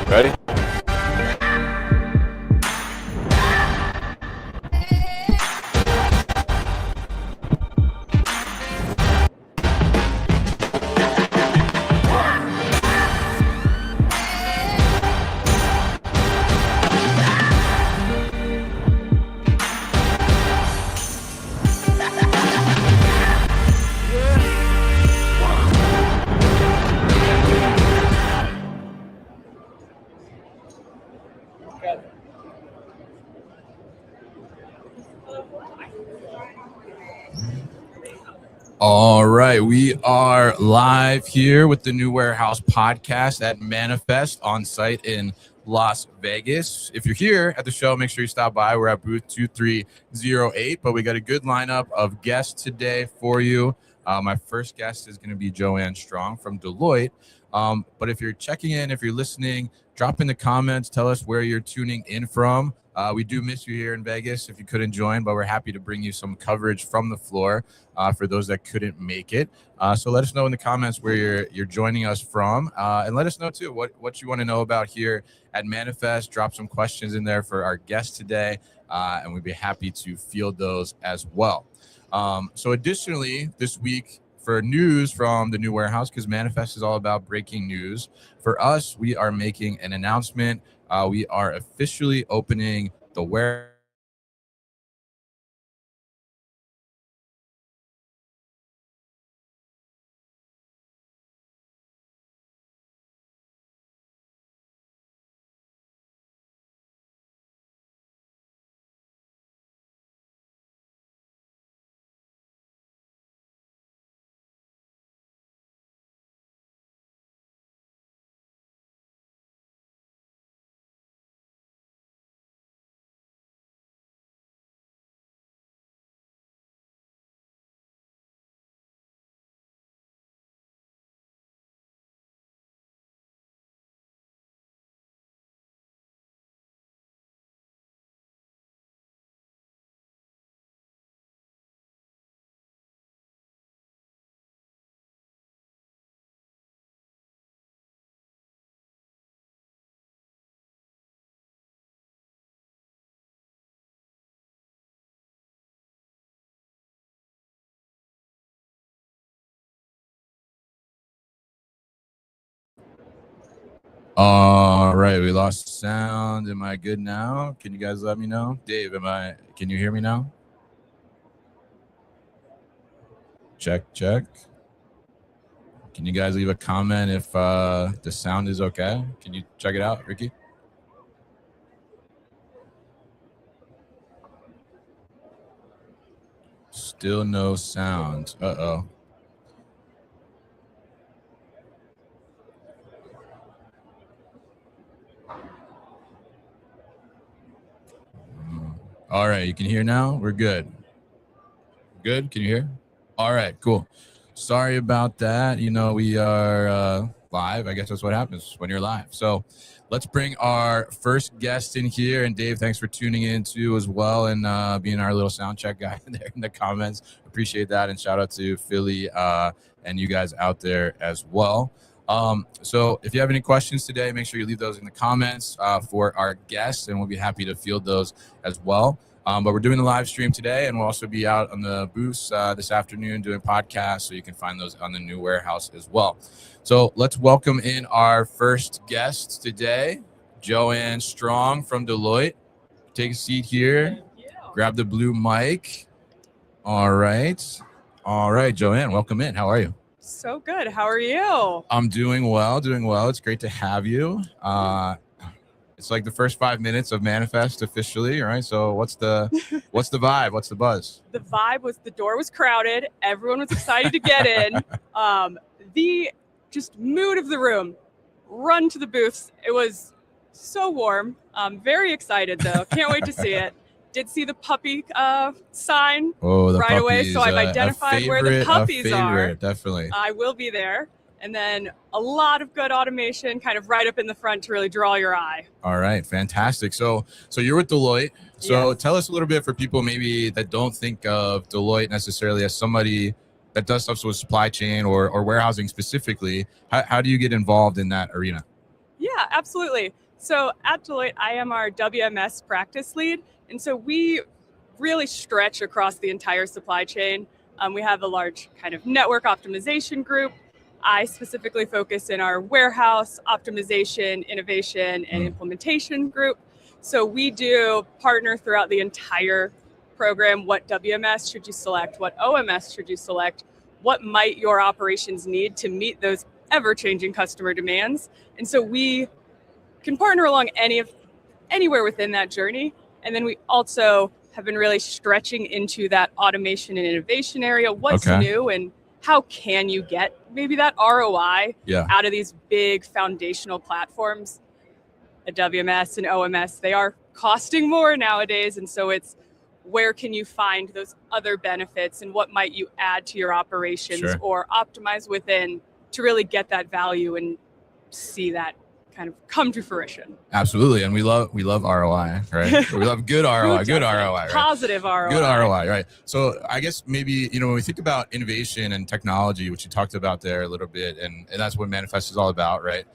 Ready? All right, we are live here with the New Warehouse podcast at Manifest on site in Las Vegas. If you're here at the show, make sure you stop by. We're at booth 2308, but we got a good lineup of guests today for you. My first guest is going to be Joanne Strong from Deloitte. But if you're checking in, if you're listening, drop in the comments. Tell us where you're tuning in from. We do miss you here in Vegas if you couldn't join, but we're happy to bring you some coverage from the floor for those that couldn't make it. So let us know in the comments where you're joining us from, and let us know too what you want to know about here at Manifest. Drop some questions in there for our guest today, and we'd be happy to field those as well. So additionally, this week for news from the New Warehouse, because Manifest is all about breaking news, for us, we are making an announcement. We are officially opening the warehouse. All right, we lost sound. Am I good now? Can you guys let me know? Dave, can you hear me now? Check. Can you guys leave a comment if the sound is okay? Can you check it out, Ricky? Still no sound. Uh-oh. All right, you can hear now? We're good. Good? Can you hear? All right, cool. Sorry about that. You know, we are live. I guess that's what happens when you're live. So let's bring our first guest in here. And Dave, thanks for tuning in too as well and being our little sound check guy there in the comments. Appreciate that. And shout out to Philly and you guys out there as well. So if you have any questions today, make sure you leave those in the comments for our guests, and we'll be happy to field those as well. But we're doing the live stream today, and we'll also be out on the booths this afternoon doing podcasts, so you can find those on the New Warehouse as well. So let's welcome in our first guest today, Joanne Strong from Deloitte. Take a seat here. Grab the blue mic. All right, Joanne, welcome in. How are you? So good. How are you? I'm doing well. It's great to have you. It's like the first 5 minutes of Manifest officially, all right? So what's the vibe? What's the buzz? The vibe was the door was crowded. Everyone was excited to get in. The just mood of the room. Run to the booths. It was so warm. I'm very excited though. Can't wait to see it. Did see the puppy sign right away, so I've identified where the puppies are. Definitely. I will be there. And then a lot of good automation kind of right up in the front to really draw your eye. All right, fantastic. So you're with Deloitte. So Yes. tell us a little bit for people maybe that don't think of Deloitte necessarily as somebody that does stuff with supply chain or warehousing specifically. How do you get involved in that arena? Yeah, absolutely. So at Deloitte, I am our WMS practice lead. And so we really stretch across the entire supply chain. We have a large kind of network optimization group. I specifically focus in our warehouse optimization, innovation, and implementation group. So we do partner throughout the entire program. What WMS should you select? What OMS should you select? What might your operations need to meet those ever-changing customer demands? And so we can partner along anywhere within that journey. And then we also have been really stretching into that automation and innovation area. What's new and how can you get maybe that ROI out of these big foundational platforms? A WMS and OMS, they are costing more nowadays. And so it's where can you find those other benefits and what might you add to your operations or optimize within to really get that value and see that kind of come to fruition. Absolutely. And we love ROI, right? We love good ROI, good ROI, right? Positive ROI. Good ROI, right? So I guess maybe, when we think about innovation and technology, which you talked about there a little bit, and that's what Manifest is all about, right?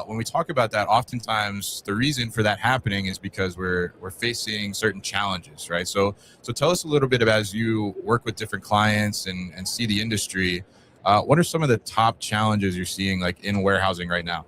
When we talk about that, oftentimes the reason for that happening is because we're facing certain challenges, right? So tell us a little bit about, as you work with different clients and see the industry, what are some of the top challenges you're seeing like in warehousing right now?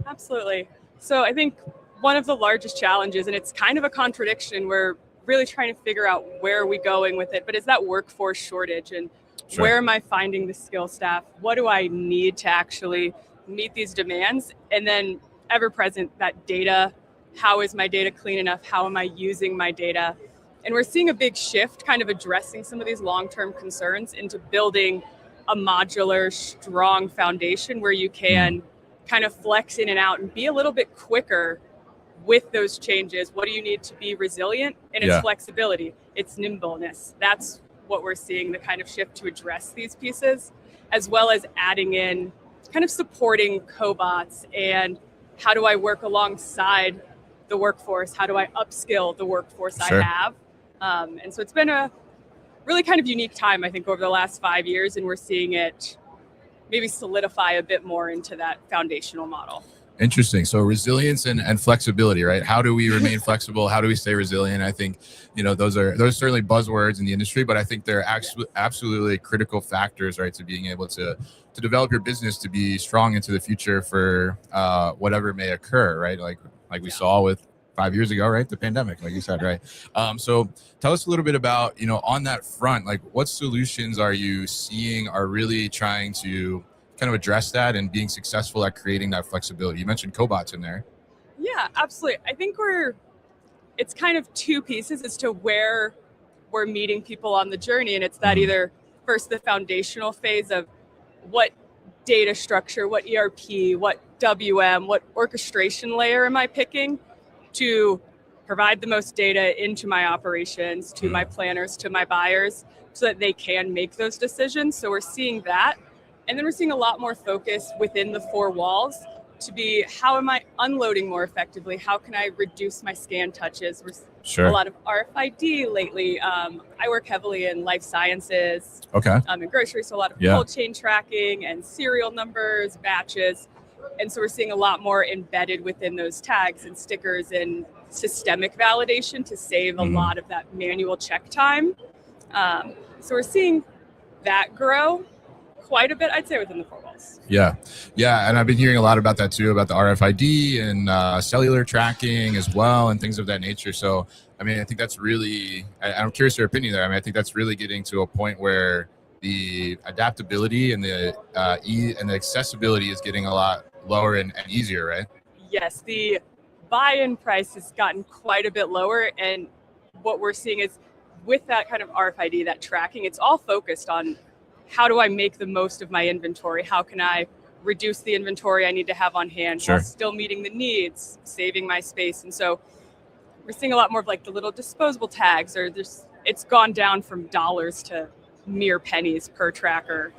Absolutely. So I think one of the largest challenges, and it's kind of a contradiction, we're really trying to figure out where are we going with it, but is that workforce shortage and where am I finding the skill staff? What do I need to actually meet these demands? And then ever present, that data, how is my data clean enough? How am I using my data? And we're seeing a big shift kind of addressing some of these long-term concerns into building a modular, strong foundation where you can kind of flex in and out and be a little bit quicker with those changes. What do you need to be resilient? And it's flexibility, it's nimbleness. That's what we're seeing, the kind of shift to address these pieces, as well as adding in kind of supporting cobots and how do I work alongside the workforce? How do I upskill the workforce I have? And so it's been a really kind of unique time, I think, over the last 5 years, and we're seeing it maybe solidify a bit more into that foundational model. Interesting. So resilience and flexibility, right? How do we remain flexible? How do we stay resilient? I think, those are certainly buzzwords in the industry, but I think they're absolutely critical factors, right? To being able to develop your business to be strong into the future for whatever may occur, right? Like we saw with 5 years ago, right? The pandemic, like you said, right? So tell us a little bit about, on that front, like what solutions are you seeing are really trying to kind of address that and being successful at creating that flexibility? You mentioned cobots in there. Yeah, absolutely. I think it's kind of two pieces as to where we're meeting people on the journey. And it's that either first the foundational phase of what data structure, what ERP, what WM, what orchestration layer am I picking to provide the most data into my operations, to my planners, to my buyers, so that they can make those decisions. So we're seeing that. And then we're seeing a lot more focus within the four walls to be, how am I unloading more effectively? How can I reduce my scan touches? We're a lot of RFID lately. I work heavily in life sciences, in grocery, so a lot of cold chain tracking and serial numbers, batches. And so we're seeing a lot more embedded within those tags and stickers and systemic validation to save a lot of that manual check time. So we're seeing that grow quite a bit, I'd say, within the four walls. Yeah. And I've been hearing a lot about that too, about the RFID and cellular tracking as well and things of that nature. So, I mean, I think that's really, I'm curious your opinion there. I mean, I think that's really getting to a point where the adaptability and the and the accessibility is getting a lot lower and easier, right? Yes, the buy-in price has gotten quite a bit lower. And what we're seeing is with that kind of RFID, that tracking, it's all focused on how do I make the most of my inventory? How can I reduce the inventory I need to have on hand while still meeting the needs, saving my space? And so we're seeing a lot more of like the little disposable tags, or it's gone down from dollars to mere pennies per tracker,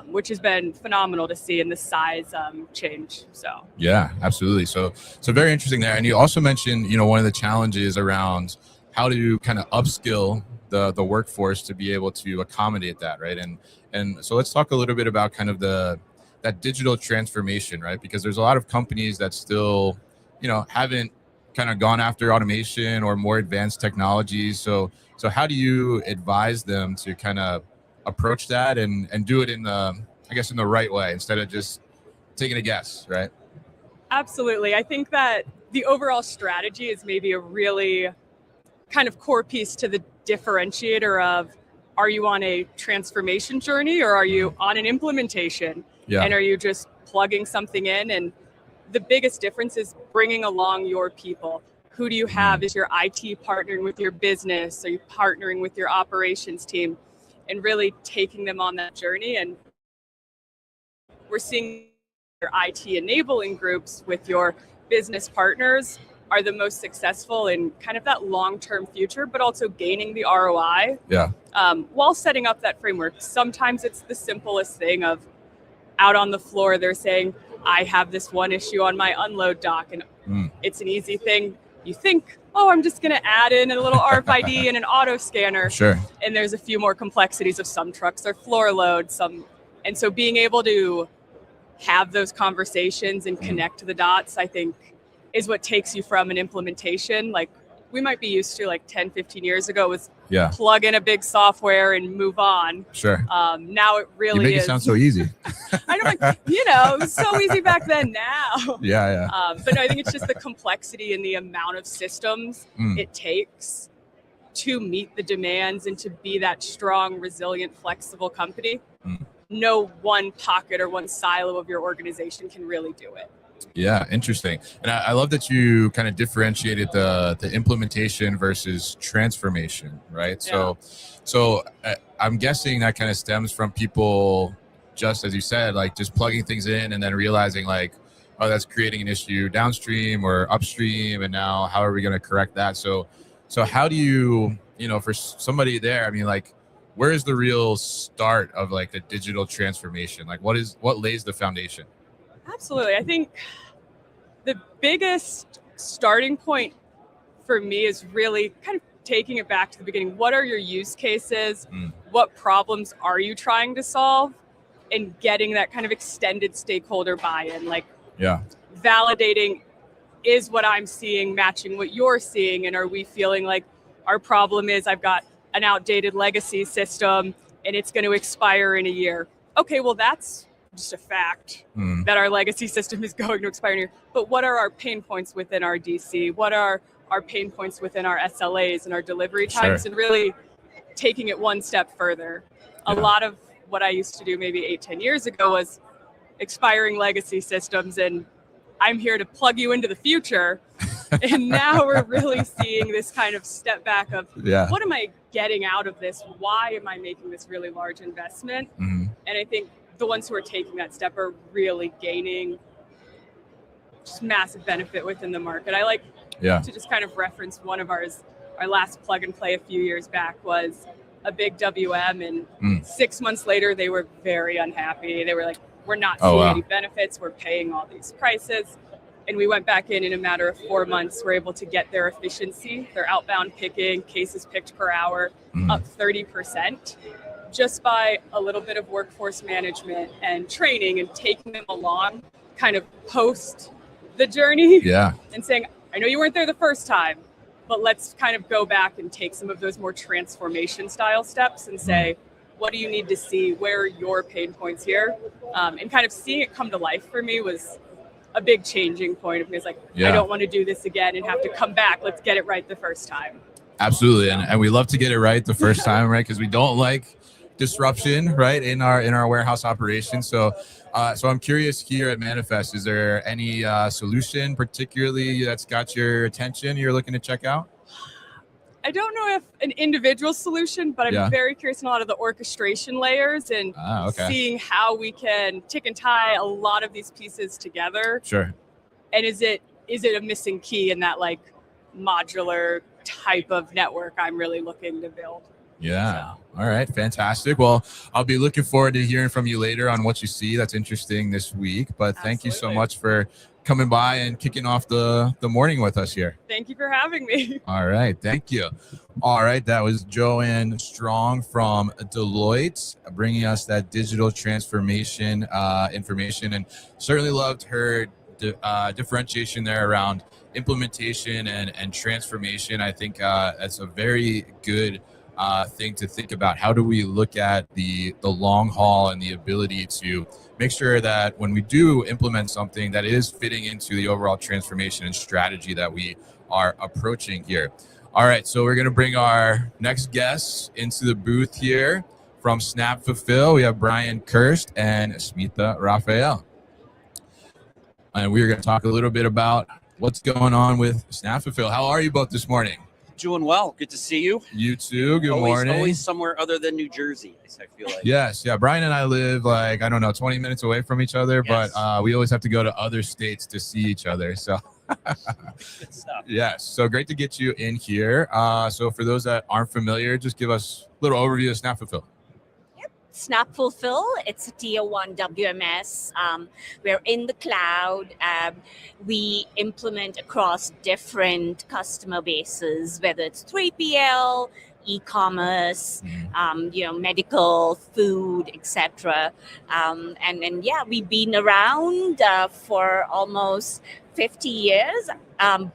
which has been phenomenal to see in the size change. So yeah, absolutely. So very interesting there. And you also mentioned, one of the challenges around how to kind of upskill the workforce to be able to accommodate that, right? And so let's talk a little bit about kind of that digital transformation, right? Because there's a lot of companies that still, haven't kind of gone after automation or more advanced technologies. So how do you advise them to kind of approach that and do it in the right way instead of just taking a guess, right? Absolutely. I think that the overall strategy is maybe a really kind of core piece to the differentiator of, are you on a transformation journey or are you on an implementation? Yeah. And are you just plugging something in? And the biggest difference is bringing along your people. Who do you have? Is your IT partnering with your business? Are you partnering with your operations team? And really taking them on that journey. And we're seeing your IT enabling groups with your business partners are the most successful in kind of that long-term future, but also gaining the ROI. Yeah. While setting up that framework. Sometimes it's the simplest thing of out on the floor, they're saying, I have this one issue on my unload dock, and it's an easy thing. You think, oh, I'm just going to add in a little RFID and an auto scanner. Sure. And there's a few more complexities of some trucks are floor load, and so being able to have those conversations and connect the dots, I think, is what takes you from an implementation. Like we might be used to like 10, 15 years ago was plug in a big software and move on. Sure. Now it really you make it sound so easy. I know, it was so easy back then now. Yeah. But no, I think it's just the complexity and the amount of systems it takes to meet the demands and to be that strong, resilient, flexible company. No one pocket or one silo of your organization can really do it. Yeah, interesting. And I love that you kind of differentiated the implementation versus transformation, right? Yeah. So I'm guessing that kind of stems from people, just as you said, like just plugging things in and then realizing like, oh, that's creating an issue downstream or upstream, and now how are we going to correct that? So how do you, for somebody there, I mean, like, where is the real start of like the digital transformation? Like what lays the foundation? Absolutely. I think the biggest starting point for me is really kind of taking it back to the beginning. What are your use cases? What problems are you trying to solve? And getting that kind of extended stakeholder buy-in, like validating, is what I'm seeing matching what you're seeing? And are we feeling like our problem is I've got an outdated legacy system and it's going to expire in a year? Okay, well, that's just a fact that our legacy system is going to expire in a year. But what are our pain points within our DC? What are our pain points within our SLAs and our delivery times? And really taking it one step further. A lot of what I used to do maybe 8-10 years ago was expiring legacy systems, and I'm here to plug you into the future. And now we're really seeing this kind of step back of what am I getting out of this? Why am I making this really large investment? And I think the ones who are taking that step are really gaining just massive benefit within the market. I like to just kind of reference one of our last plug and play a few years back was a big WM, and 6 months later they were very unhappy. They were like, we're not seeing any benefits. We're paying all these prices. And we went back in a matter of 4 months, we're able to get their efficiency, their outbound picking, cases picked per hour, up 30%, just by a little bit of workforce management and training and taking them along kind of post the journey and saying, I know you weren't there the first time, but let's kind of go back and take some of those more transformation style steps and say, what do you need to see? Where are your pain points here? And kind of seeing it come to life for me was a big changing point of me. It's like, I don't want to do this again and have to come back. Let's get it right the first time. Absolutely. And we love to get it right the first time, right? Because we don't like disruption, right, in our warehouse operation. So I'm curious here at Manifest, is there any solution particularly that's got your attention you're looking to check out? I don't know if an individual solution, but I'm very curious in a lot of the orchestration layers and seeing how we can tick and tie a lot of these pieces together. Sure. And is it a missing key in that like modular type of network I'm really looking to build? Yeah. All right. Fantastic. Well, I'll be looking forward to hearing from you later on what you see that's interesting this week. But thank you so much for coming by and kicking off the morning with us here. Thank you for having me. All right, thank you. All right, that was Joanne Strong from Deloitte, bringing us that digital transformation information, and certainly loved her differentiation there around implementation and transformation. I think that's a very good thing to think about. How do we look at the long haul and the ability to make sure that when we do implement something that is fitting into the overall transformation and strategy that we are approaching here. All right, so we're going to bring our next guests into the booth here from Snapfulfil. We have Brian Kirst and Smita Raphael. And we're going to talk a little bit about what's going on with Snapfulfil. How are you both this morning? Doing well. Good to see you. You too. Good morning. Always somewhere other than New Jersey, I feel like. Yes. Yeah. Brian and I live 20 minutes away from each other, Yes. but we always have to go to other states to see each other. So Good stuff. yes. So great to get you in here. So for those that aren't familiar, just give us a little overview of Snapfulfil. Snapfulfil, it's a tier 1 WMS. We're in the cloud. We implement across different customer bases, whether it's 3PL, e-commerce, medical, food, etc. And we've been around for almost 50 years.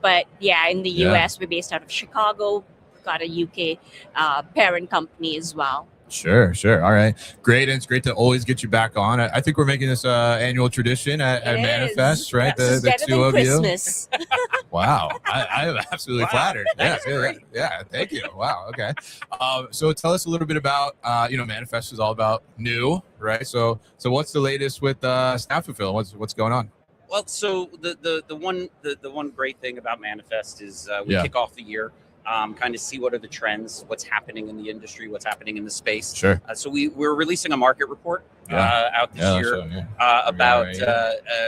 But in the US, we're based out of Chicago. We've got a UK parent company as well. Sure. All right. Great. And it's great to always get you back on. I think we're making this annual tradition at Manifest, right? Yes, The better two than of Christmas. you. Wow. I'm absolutely Wow. flattered. That's great. Yeah. Thank you. Wow. Okay. So tell us a little bit about, Manifest is all about new, right? So what's the latest with Snapfulfil? What's going on? Well, so the one great thing about Manifest is we Yeah. kick off the year, kind of see what are the trends, what's happening in the industry, what's happening in the space. Sure. So we're releasing a market report out this year about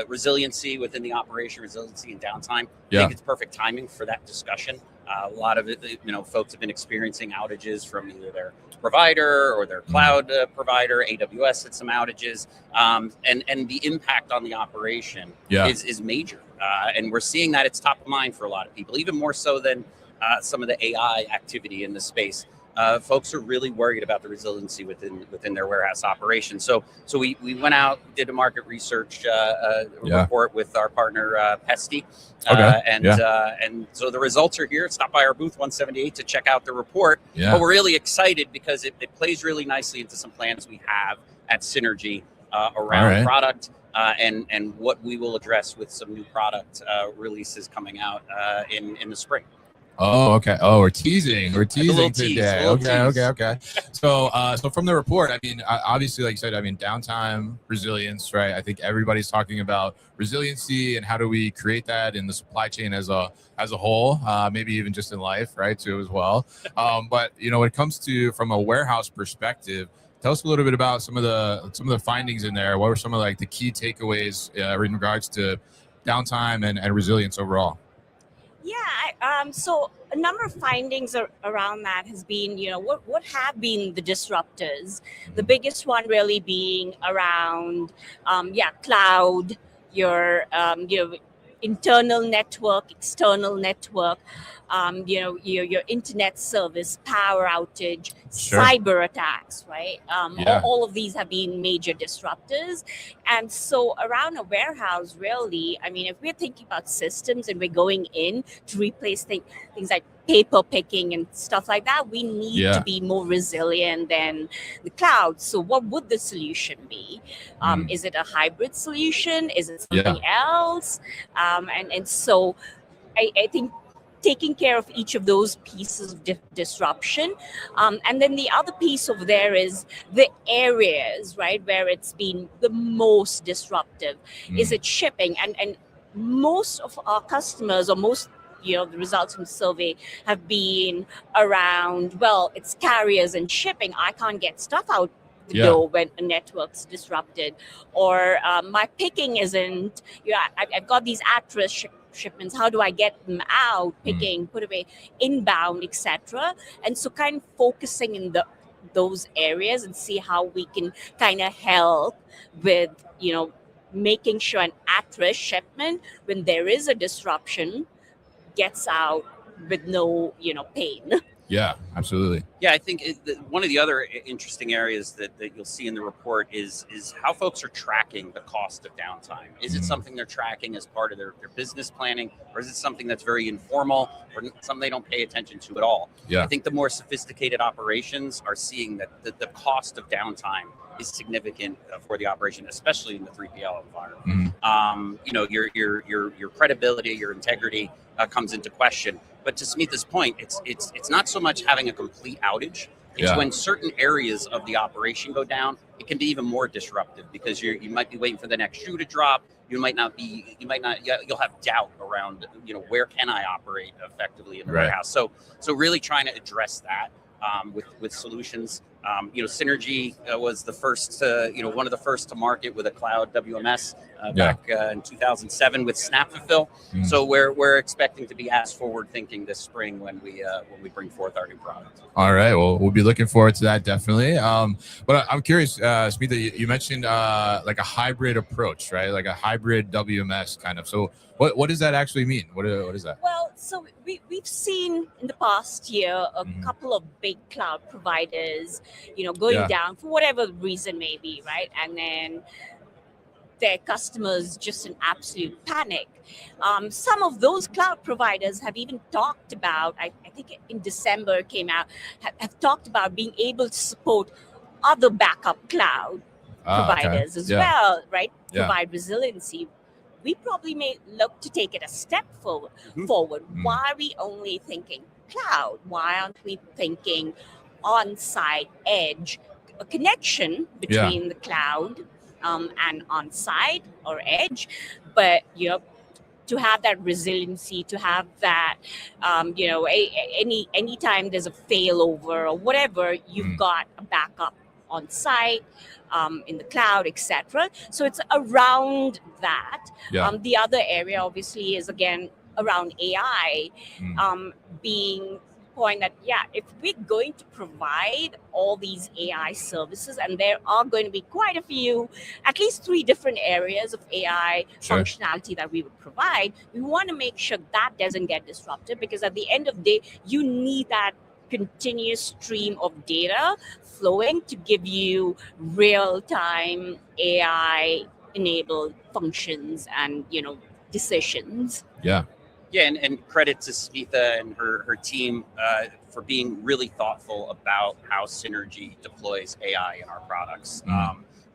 resiliency within the operation, resiliency and downtime. I think it's perfect timing for that discussion. A lot of it, folks have been experiencing outages from either their provider or their cloud provider. AWS had some outages, and the impact on the operation is major. And we're seeing that it's top of mind for a lot of people, even more so than some of the AI activity in the space. Folks are really worried about the resiliency within their warehouse operation. So we went out, did a market research report with our partner Pesty, and so the results are here. Stop by our booth 178 to check out the report. But we're really excited because it plays really nicely into some plans we have at Synergy around product. And what we will address with some new product releases coming out in the spring. Oh, okay. Oh, we're teasing today. Tease. Okay. So from the report, I mean, obviously, like you said, I mean, downtime, resilience, right? I think everybody's talking about resiliency and how do we create that in the supply chain as a whole, maybe even just in life, right? Too as well. But when it comes to from a warehouse perspective, tell us a little bit about some of the findings in there. What were some of the key takeaways in regards to downtime and resilience overall? So a number of findings around that has been, what have been the disruptors? The biggest one really being around, cloud, your internal network, external network, your internet service, power outage, cyber attacks, right? All of these have been major disruptors. And so around a warehouse, really, I mean, if we're thinking about systems and we're going in to replace things like paper picking and stuff like that, we need to be more resilient than the cloud. So what would the solution be? Is it a hybrid solution? Is it something else? And so I think taking care of each of those pieces of disruption. And then the other piece over there is the areas, right, where it's been the most disruptive. Is it shipping? And most of our customers, or most, the results from the survey have been around, it's carriers and shipping. I can't get stuff out the door when a network's disrupted, or my picking isn't, I've got these at-risk shipments. How do I get them out, picking, put away, inbound, etc. And so kind of focusing in those areas and see how we can kind of help with, making sure an at-risk shipment, when there is a disruption, gets out with no, pain. Yeah, absolutely. Yeah, I think one of the other interesting areas that you'll see in the report is how folks are tracking the cost of downtime. Is it something they're tracking as part of their business planning, or is it something that's very informal, or something they don't pay attention to at all? Yeah. I think the more sophisticated operations are seeing that the cost of downtime is significant for the operation, especially in the 3PL environment. Your credibility, your integrity comes into question. But to Smita's point, it's not so much having a complete outage. It's when certain areas of the operation go down, it can be even more disruptive because you might be waiting for the next shoe to drop. You'll have doubt around, where can I operate effectively in the warehouse? So really trying to address that with solutions. Synergy was the first, one of the first to market with a cloud WMS back in 2007 with Snapfulfil. So we're expecting to be as forward thinking this spring when we bring forth our new product. All right, well, we'll be looking forward to that definitely. But I'm curious, Smita, you mentioned like a hybrid approach, right? Like a hybrid WMS kind of. So what does that actually mean? What is that? Well, so we've seen in the past year a couple of big cloud providers, going down for whatever reason may be, right? And then their customers just in absolute panic. Some of those cloud providers have even talked about, I think in December came out, have talked about being able to support other backup cloud providers as well, right? Provide resiliency. We probably may look to take it a step forward. Why are we only thinking cloud? Why aren't we thinking on-site edge, a connection between the cloud and on-site or edge, but to have that resiliency, to have that anytime there's a failover or whatever, you've got a backup on-site, in the cloud, etc. So it's around that. The other area obviously is again around AI, being point that if we're going to provide all these AI services, and there are going to be quite a few, at least 3 different areas of AI functionality that we would provide, we want to make sure that doesn't get disrupted, because at the end of the day, you need that continuous stream of data flowing to give you real-time AI enabled functions and decisions. And credit to Smita and her team for being really thoughtful about how Synergy deploys AI in our products.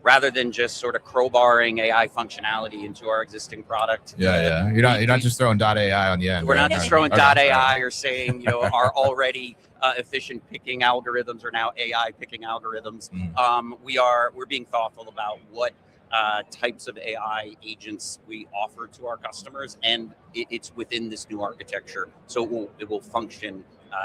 Rather than just sort of crowbarring AI functionality into our existing product. You're not just throwing .ai on the end. We're not just throwing .ai or saying, our already efficient picking algorithms are now AI picking algorithms. We're being thoughtful about what types of AI agents we offer to our customers, and it's within this new architecture, so it will function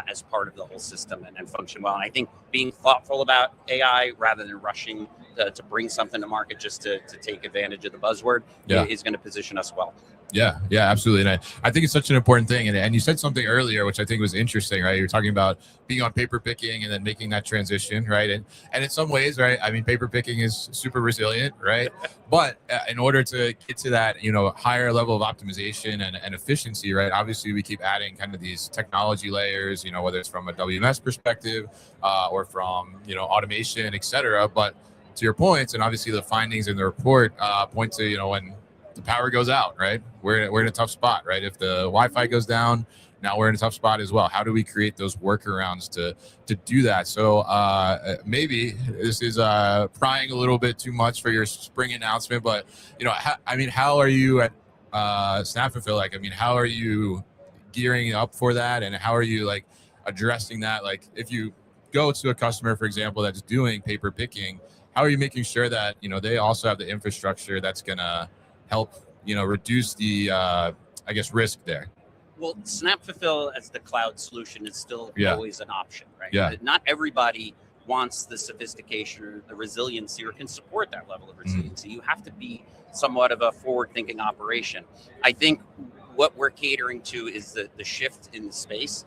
as part of the whole system and function well. And I think being thoughtful about AI rather than rushing to bring something to market just to take advantage of the buzzword is going to position us well. Yeah, absolutely. And I think it's such an important thing. And you said something earlier, which I think was interesting, right? You're talking about being on paper picking and then making that transition, right? And in some ways, right, I mean, paper picking is super resilient, right? But in order to get to that, higher level of optimization and efficiency, right? Obviously, we keep adding kind of these technology layers, whether it's from a WMS perspective or from, automation, et cetera. But to your points, and obviously the findings in the report point to, when the power goes out, right? We're in a tough spot, right? If the Wi-Fi goes down, now we're in a tough spot as well. How do we create those workarounds to do that? So maybe this is prying a little bit too much for your spring announcement, but how are you at Snapfulfil? Like, I mean, how are you gearing up for that, and how are you addressing that? Like, if you go to a customer, for example, that's doing paper picking, how are you making sure that they also have the infrastructure that's gonna help reduce the risk there? Well, Snapfulfil as the cloud solution is still always an option, right? Not everybody wants the sophistication or the resiliency or can support that level of resiliency. You have to be somewhat of a forward-thinking operation. I think what we're catering to is the shift in the space.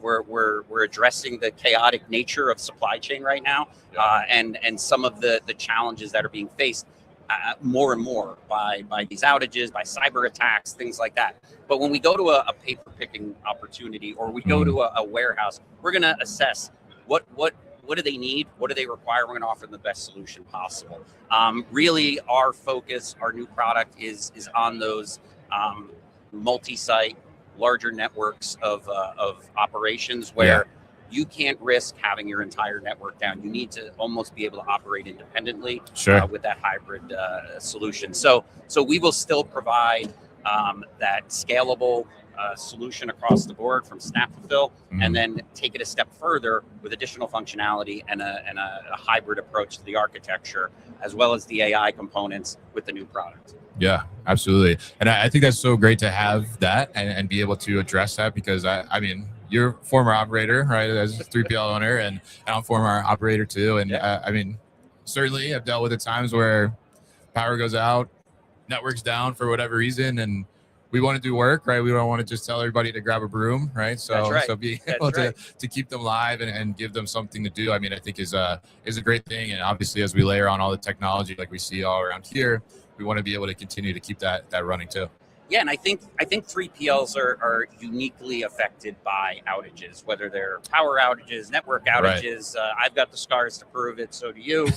We're addressing the chaotic nature of supply chain right now, and some of the challenges that are being faced. more and more by these outages, by cyber attacks, things like that. But when we go to a paper picking opportunity, or we go to a warehouse, we're going to assess what do they need, what do they require. We're going to offer them the best solution possible. Really, our focus, our new product is on those multi-site, larger networks of operations where you can't risk having your entire network down. You need to almost be able to operate independently with that hybrid solution. So we will still provide that scalable solution across the board from Snapfulfil, and then take it a step further with additional functionality and a hybrid approach to the architecture, as well as the AI components with the new product. Yeah, absolutely. And I think that's so great to have that and be able to address that, because I mean, you're a former operator, right, as a 3PL owner, and I'm a former operator too. And I mean, certainly I've dealt with the times where power goes out, network's down for whatever reason, and we want to do work, right? We don't want to just tell everybody to grab a broom, right? So being able to keep them live and give them something to do, I mean, I think is a great thing. And obviously, as we layer on all the technology like we see all around here, we want to be able to continue to keep that running too. Yeah, and I think 3PLs are uniquely affected by outages, whether they're power outages, network outages. I've got the scars to prove it, so do you.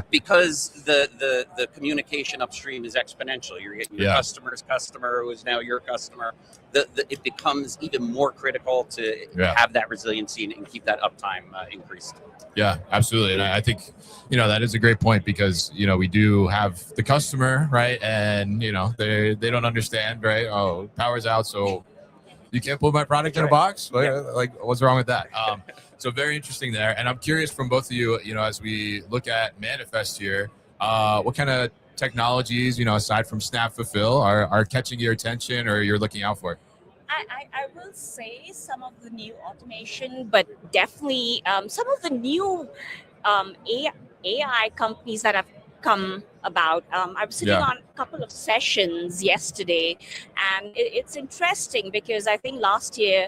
Because the communication upstream is exponential. You're getting your customer's customer, who is now your customer. It becomes even more critical to have that resiliency and keep that uptime increased. Yeah, absolutely. And I think, that is a great point, because, we do have the customer, right? And, they don't understand, right? Oh, power's out, so you can't put my product in a box? Like, what's wrong with that? So very interesting there. And I'm curious from both of you, as we look at Manifest here, what kind of technologies, aside from Snapfulfil, are catching your attention or you're looking out for? I will say some of the new automation, but definitely some of the new AI companies that have come about. I was sitting on a couple of sessions yesterday, and it's interesting because I think last year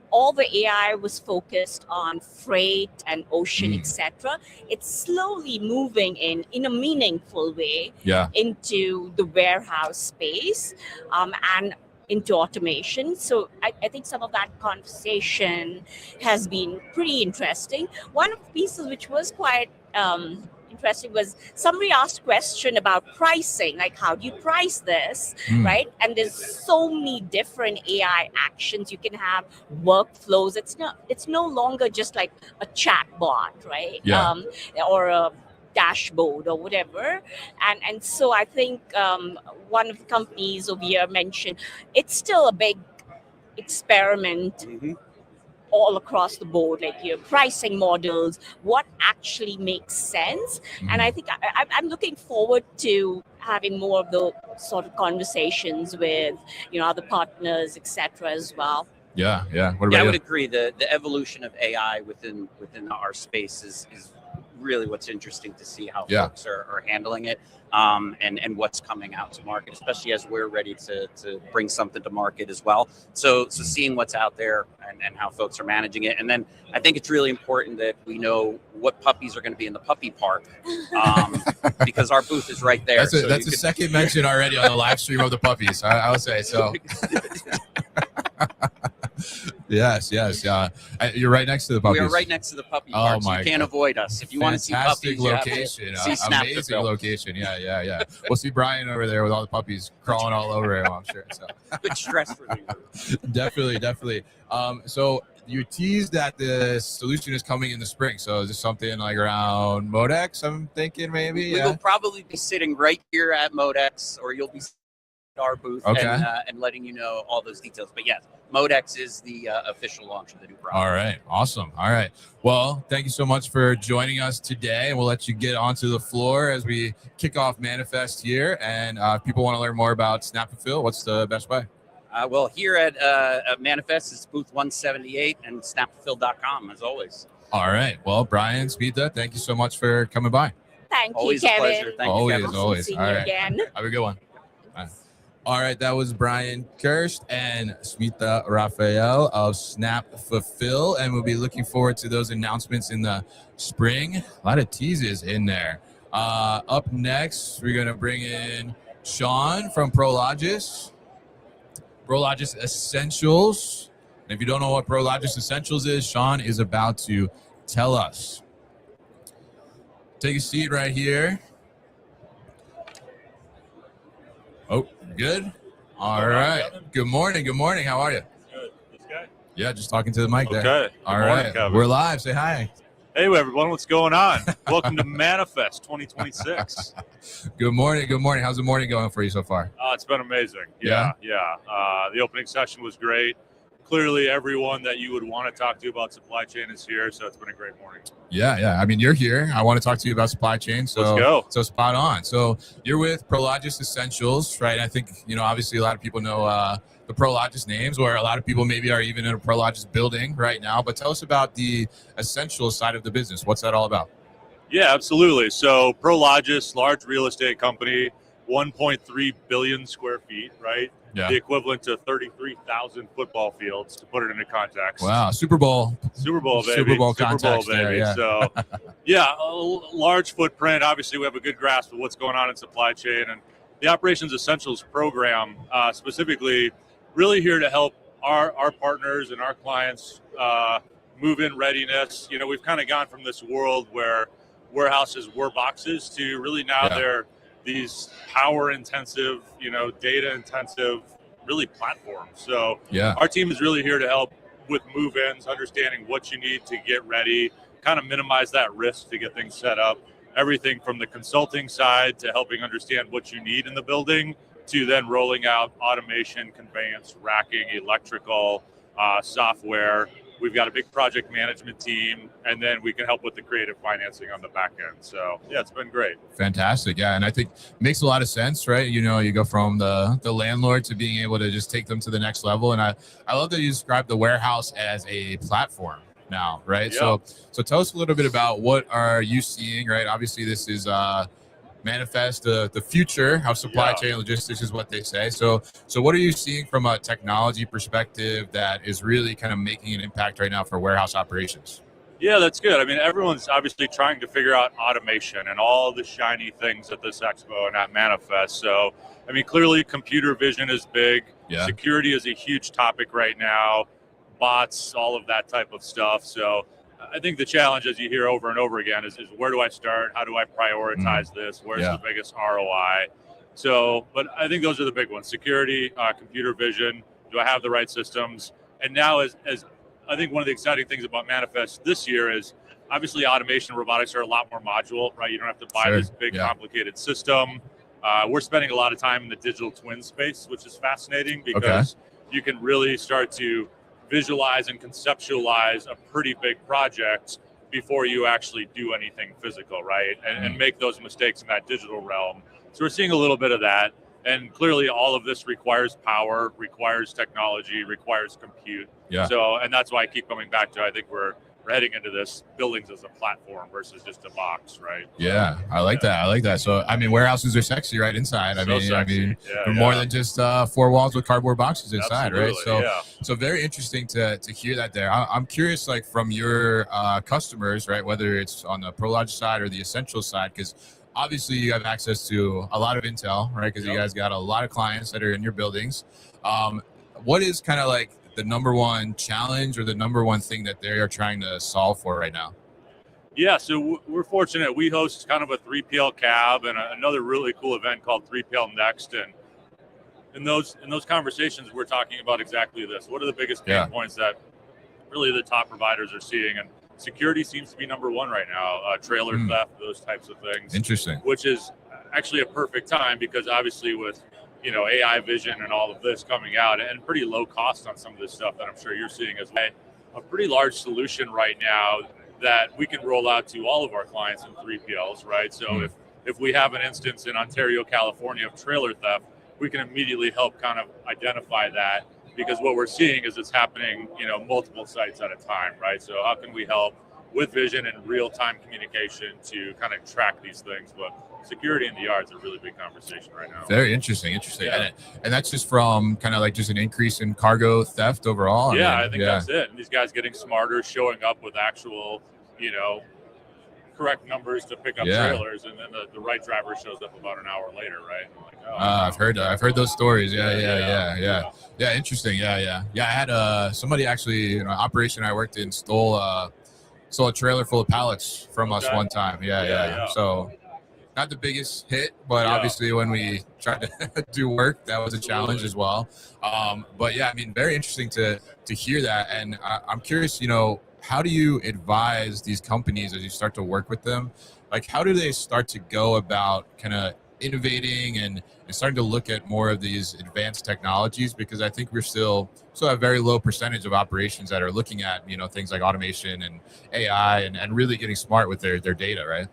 all the AI was focused on freight and ocean, etc. It's slowly moving in a meaningful way into the warehouse space and into automation. So I think some of that conversation has been pretty interesting. One of the pieces which was quite interesting was somebody asked a question about pricing, like how do you price this, right? And there's so many different AI actions you can have, workflows. It's no longer just like a chat bot, right? Or a dashboard or whatever. And so I think one of the companies over here mentioned it's still a big experiment all across the board, like your pricing models, what actually makes sense. And I think I'm looking forward to having more of those sort of conversations with, other partners, etc. as well. Yeah. What about I you? would agree. The evolution of AI within our space is really what's interesting to see how folks are handling it, and what's coming out to market, especially as we're ready to bring something to market as well. So seeing what's out there and how folks are managing it. And then I think it's really important that we know what puppies are going to be in the puppy park, because our booth is right there. That's a second mention already on the live stream of the puppies, I would say. So Yes. You're right next to the puppies. We are right next to the puppy park. So you can't avoid us. If you want to see puppies, location. Amazing location. Yeah. We'll see Brian over there with all the puppies crawling all over him, I'm sure. So. Good stress reliever. Definitely. So you teased that the solution is coming in the spring. So is this something like around Modex, I'm thinking maybe? We will probably be sitting right here at Modex, or you'll be at our booth and letting you know all those details. But yes, Modex is the official launch of the new product. All right. Awesome. All right. Well, thank you so much for joining us today. And we'll let you get onto the floor as we kick off Manifest here. And if people want to learn more about Snapfulfil, what's the best way? Well, here at Manifest, it's booth 178 and snapfulfil.com, as always. All right. Well, Brian, Smita, thank you so much for coming by. Thank always you, Kevin. Always a pleasure. Thank you, Kevin. Always. All right. Again. Have a good one. All right, that was Brian Kirst and Smita Raphael of Snapfulfil, and we'll be looking forward to those announcements in the spring. A lot of teases in there. Up next, we're going to bring in Sean from Prologis Essentials. And if you don't know what Prologis Essentials is, Sean is about to tell us. Take a seat right here. Oh, good. All right. Good morning. Good morning. How are you? Good. This guy? Yeah, just talking to the mic there. Okay. All right. Kevin. We're live. Say hi. Hey, everyone. What's going on? Welcome to Manifest 2026. Good morning. Good morning. How's the morning going for you so far? It's been amazing. Yeah. The opening session was great. Clearly, everyone that you would want to talk to about supply chain is here, so it's been a great morning. Yeah. I mean, you're here. I want to talk to you about supply chain. So let's go. So spot on. So you're with Prologis Essentials, right? I think, obviously a lot of people know the Prologis names, or a lot of people maybe are even in a Prologis building right now. But tell us about the Essentials side of the business. What's that all about? Yeah, absolutely. So Prologis, large real estate company, 1.3 billion square feet, right? Yeah. The equivalent to 33,000 football fields, to put it into context. Wow, Super Bowl, baby. Super Bowl context baby. there, yeah. So, a large footprint. Obviously, we have a good grasp of what's going on in supply chain, and the Operations Essentials program, specifically, really here to help our partners and our clients move in readiness. We've kind of gone from this world where warehouses were boxes to really now they're these power intensive, data intensive, really platforms. So our team is really here to help with move-ins, understanding what you need to get ready, kind of minimize that risk to get things set up. Everything from the consulting side to helping understand what you need in the building, to then rolling out automation, conveyance, racking, electrical, software. We've got a big project management team, and then we can help with the creative financing on the back end. So, it's been great. Fantastic. Yeah, and I think it makes a lot of sense, right? You go from the landlord to being able to just take them to the next level. And I love that you describe the warehouse as a platform now, right? Yeah. So tell us a little bit about what are you seeing, right? Obviously, this is Manifest the future, how supply chain logistics is what they say. So what are you seeing from a technology perspective that is really kind of making an impact right now for warehouse operations? Yeah, that's good. I mean, everyone's obviously trying to figure out automation and all the shiny things at this expo and at Manifest. So, I mean, clearly computer vision is big. Yeah. Security is a huge topic right now. Bots, all of that type of stuff. So I think the challenge, as you hear over and over again, is where do I start? How do I prioritize this? Where's the biggest ROI? So, but I think those are the big ones: security, computer vision. Do I have the right systems? And now, as I think one of the exciting things about Manifest this year is obviously automation and robotics are a lot more modular, right? You don't have to buy this big, complicated system. We're spending a lot of time in the digital twin space, which is fascinating because you can really start to visualize and conceptualize a pretty big project before you actually do anything physical, right? And make those mistakes in that digital realm. So we're seeing a little bit of that. And clearly all of this requires power, requires technology, requires compute. Yeah. So, and that's why I keep coming back to, I think we're heading into this buildings as a platform versus just a box, right? Yeah, I like that. I like that. So, I mean, warehouses are sexy, right? Inside. I mean, more than just 4 walls with cardboard boxes inside, absolutely, right? So very interesting to hear that there. I'm curious, like from your customers, right? Whether it's on the Prologis side or the Essentials side, because obviously you have access to a lot of intel, right? Because you guys got a lot of clients that are in your buildings. What is kind of like the number one challenge or the number one thing that they are trying to solve for right now? Yeah, so we're fortunate. We host kind of a 3PL cab and another really cool event called 3PL Next. And in those conversations, we're talking about exactly this. What are the biggest pain points that really the top providers are seeing? And security seems to be number one right now. Trailer theft, those types of things. Interesting. Which is actually a perfect time because obviously with AI vision and all of this coming out and pretty low cost on some of this stuff that I'm sure you're seeing as well. A pretty large solution right now that we can roll out to all of our clients in 3PLs, right? So if we have an instance in Ontario, California of trailer theft, we can immediately help kind of identify that because what we're seeing is it's happening, multiple sites at a time, right? So how can we help with vision and real-time communication to kind of track these things? But security in the yards is a really big conversation right now. Very interesting. Yeah. And that's just from kind of like just an increase in cargo theft overall. I think that's it. And these guys getting smarter, showing up with actual, correct numbers to pick up trailers, and then the right driver shows up about an hour later, right? I'm like, I've heard those stories. Yeah. Interesting. Yeah. I had somebody actually, operation I worked in stole a trailer full of pallets from us one time. Yeah. So not the biggest hit, but obviously when we tried to do work, that was a challenge as well. But yeah, I mean, very interesting to hear that. And I'm curious, how do you advise these companies as you start to work with them? Like, how do they start to go about kind of innovating and starting to look at more of these advanced technologies? Because I think we're still a very low percentage of operations that are looking at, things like automation and AI and really getting smart with their data, right?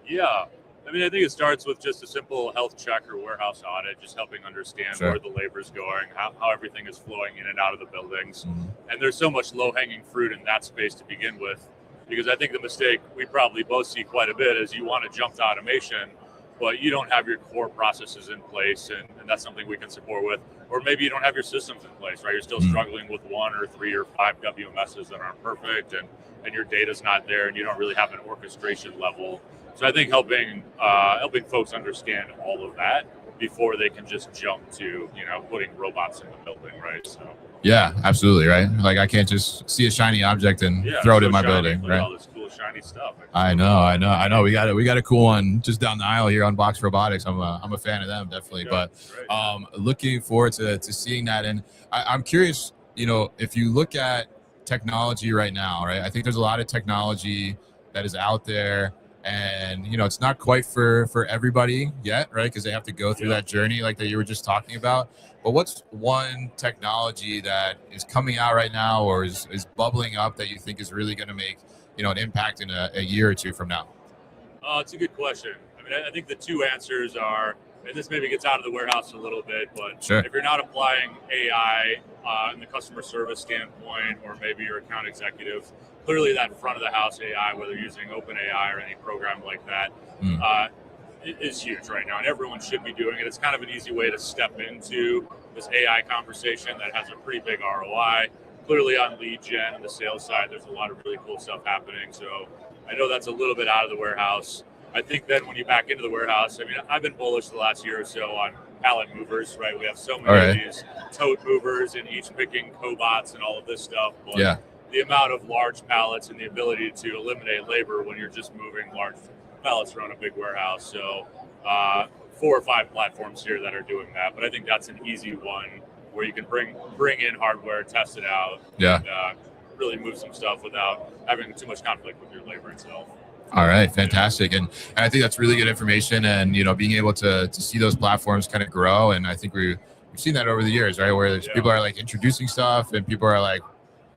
Yeah. I mean, I think it starts with just a simple health check or warehouse audit, just helping understand where the labor is going, how everything is flowing in and out of the buildings. Mm-hmm. And there's so much low-hanging fruit in that space to begin with, because I think the mistake we probably both see quite a bit is you want to jump to automation, but you don't have your core processes in place, and that's something we can support with. Or maybe you don't have your systems in place, right? You're still struggling with 1 or 3 or 5 WMSs that aren't perfect, and your data's not there, and you don't really have an orchestration level. So I think helping folks understand all of that before they can just jump to, putting robots in the building, right? So yeah, absolutely, right. Like I can't just see a shiny object and throw it in my building, right? All this cool shiny stuff. I know. We got a cool one just down the aisle here on Box Robotics. I'm a fan of them, definitely. Yeah, but looking forward to seeing that. And I'm curious, if you look at technology right now, right? I think there's a lot of technology that is out there. And, it's not quite for everybody yet, right? Because they have to go through that journey like that you were just talking about. But what's one technology that is coming out right now or is bubbling up that you think is really going to make, an impact in a year or two from now? It's a good question. I mean, I think the two answers are, and this maybe gets out of the warehouse a little bit, but if you're not applying AI in the customer service standpoint, or maybe your account executive, clearly that front of the house AI, whether you're using OpenAI or any program like that, is huge right now, and everyone should be doing it. It's kind of an easy way to step into this AI conversation that has a pretty big ROI. Clearly on lead gen and the sales side, there's a lot of really cool stuff happening. So I know that's a little bit out of the warehouse. I think then when you back into the warehouse, I mean, I've been bullish the last year or so on pallet movers, right? We have so many of these tote movers and each picking cobots and all of this stuff. But the amount of large pallets and the ability to eliminate labor when you're just moving large pallets around a big warehouse. So 4 or 5 platforms here that are doing that. But I think that's an easy one where you can bring in hardware, test it out, and really move some stuff without having too much conflict with your labor itself. All right, fantastic. And I think that's really good information, and being able to see those platforms kind of grow. And I think we've seen that over the years, right? Where people are like introducing stuff and people are like,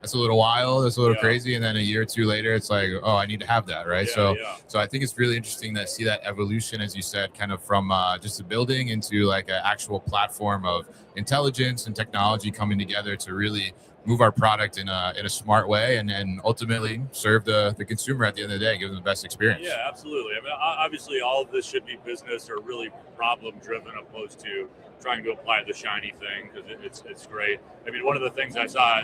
that's a little wild, that's a little crazy, and then a year or two later it's like, oh, I need to have that, right? So I think it's really interesting to see that evolution, as you said, kind of from just a building into like an actual platform of intelligence and technology coming together to really move our product in a smart way and ultimately serve the consumer at the end of the day, give them the best experience. Yeah, absolutely. I mean, obviously all of this should be business or really problem driven, opposed to trying to apply the shiny thing, because it's great. I mean, one of the things I saw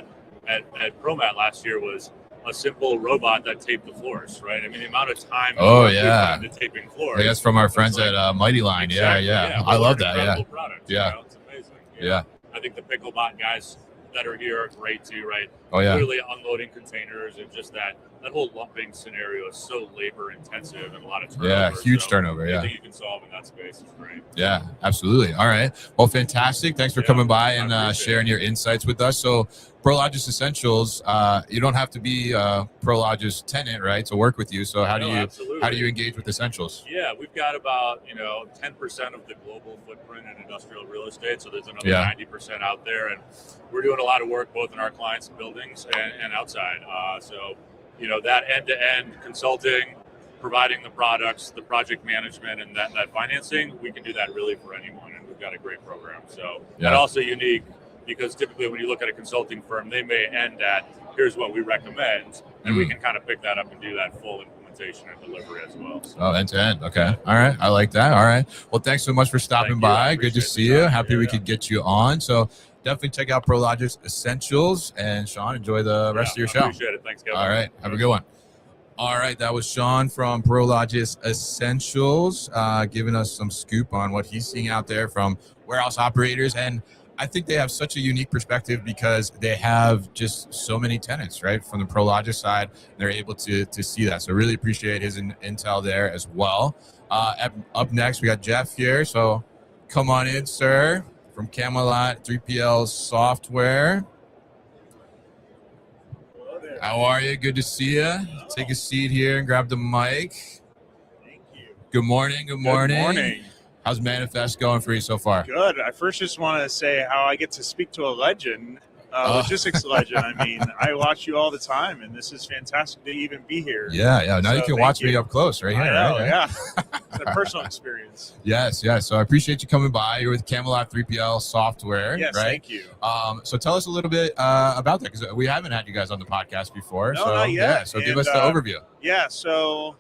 at ProMat last year was a simple robot that taped the floors, right? I mean, the amount of time the taping floors. That's from our friends at Mighty Line. Exactly. I love that. Product, it's amazing. Yeah. I think the Picklebot guys that are here are great too, right? Oh yeah. Clearly unloading containers, and just that whole lumping scenario is so labor intensive and a lot of turnover. Yeah, huge turnover. Anything you can solve in that space is great. Yeah, absolutely. All right. Well, fantastic. Thanks for coming by and sharing your insights with us. So Prologis Essentials, you don't have to be a Prologis tenant, right, to work with you. So how do you engage with Essentials? Yeah, we've got about 10% of the global footprint in industrial real estate. So there's another 90% out there, and we're doing a lot of work both in our clients' buildings and outside. So that end-to-end consulting, providing the products, the project management, and that financing, we can do that really for anyone, and we've got a great program. So and also unique, because typically when you look at a consulting firm, they may end at, here's what we recommend, and we can kind of pick that up and do that full implementation and delivery as well. So. Oh, end to end. Okay. All right. I like that. All right. Well, thanks so much for stopping by. Good to see you. Happy we could get you on. So definitely check out Prologis Essentials. And Sean, enjoy the rest of your show. Appreciate it. Thanks, Kevin. All right. Have a good one. All right, that was Sean from Prologis Essentials, giving us some scoop on what he's seeing out there from warehouse operators. And I think they have such a unique perspective because they have just so many tenants, right, from the Prologis side. They're able to see that. So really appreciate his intel there as well. Up next, we got Jeff here. So come on in, sir, from Camelot 3PL Software. How are you? Good to see you. Take a seat here and grab the mic. Thank you. Good morning. Good morning. Good morning. How's Manifest going for you so far? Good. I first just want to say how I get to speak to a legend, logistics legend. I mean, I watch you all the time, and this is fantastic to even be here. Yeah. Now So you can watch me up close right here. I know, right? yeah. It's a personal experience. Yes. So I appreciate you coming by. You're with Camelot 3PL Software, Yes, right? thank you. So tell us a little bit about that, because we haven't had you guys on the podcast before. No, so not yet. Yeah, so give us the overview. Yeah, so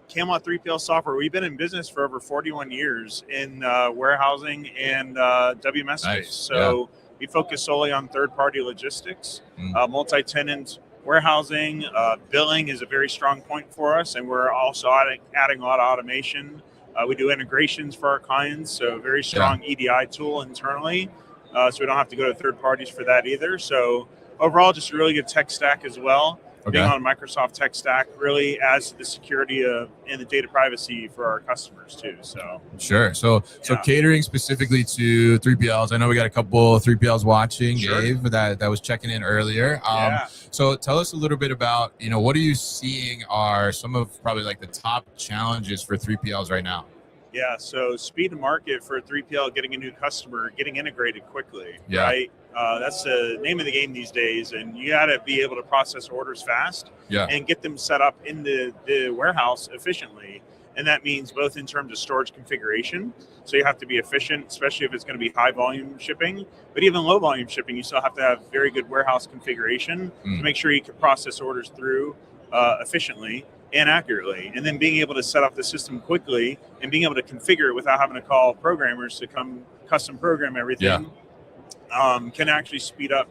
Camelot 3PL Software, we've been in business for over 41 years in warehousing and WMS space. So we focus solely on third-party logistics, multi-tenant warehousing. Billing is a very strong point for us, and we're also adding a lot of automation. We do integrations for our clients, so a very strong EDI tool internally, so we don't have to go to third parties for that either. So overall, just a really good tech stack as well. Being on a Microsoft tech stack really adds to the security and the data privacy for our customers too. So sure. So catering specifically to 3PLs. I know we got a couple 3PLs watching. Sure. Dave that was checking in earlier. So tell us a little bit about, what are you seeing are some of probably like the top challenges for 3PLs right now? Yeah, so speed to market for a 3PL, getting a new customer, getting integrated quickly, right? That's the name of the game these days, and you got to be able to process orders fast and get them set up in the warehouse efficiently. And that means both in terms of storage configuration, so you have to be efficient, especially if it's going to be high volume shipping, but even low volume shipping, you still have to have very good warehouse configuration to make sure you can process orders through efficiently and accurately, and then being able to set up the system quickly and being able to configure it without having to call programmers to come custom program everything can actually speed up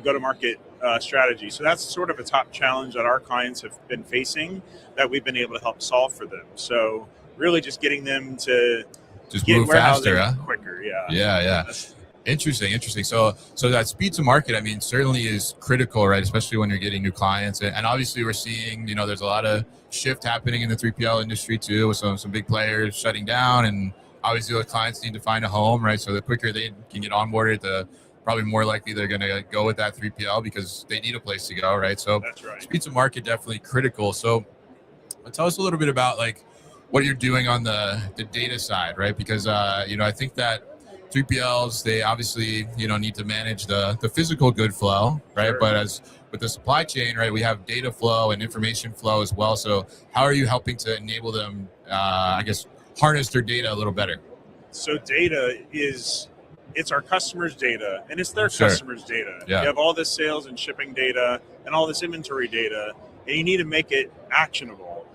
go-to-market strategy. So that's sort of a top challenge that our clients have been facing that we've been able to help solve for them. So really just getting them to just get move faster, quicker. Yeah. Interesting. So that speed to market, I mean, certainly is critical, right? Especially when you're getting new clients. And obviously we're seeing, there's a lot of shift happening in the 3PL industry too, with some big players shutting down. And obviously those clients need to find a home, right? So the quicker they can get onboarded, the probably more likely they're going to go with that 3PL because they need a place to go, right? So that's right. Speed to market definitely critical. So tell us a little bit about like what you're doing on the data side, right? Because, I think that 3PLs, they obviously, need to manage the physical good flow, right? Sure. But as with the supply chain, right, we have data flow and information flow as well. So how are you helping to enable them, harness their data a little better? So data it's our customers' data, and it's their customers' data. Yeah. You have all this sales and shipping data and all this inventory data, and you need to make it actionable.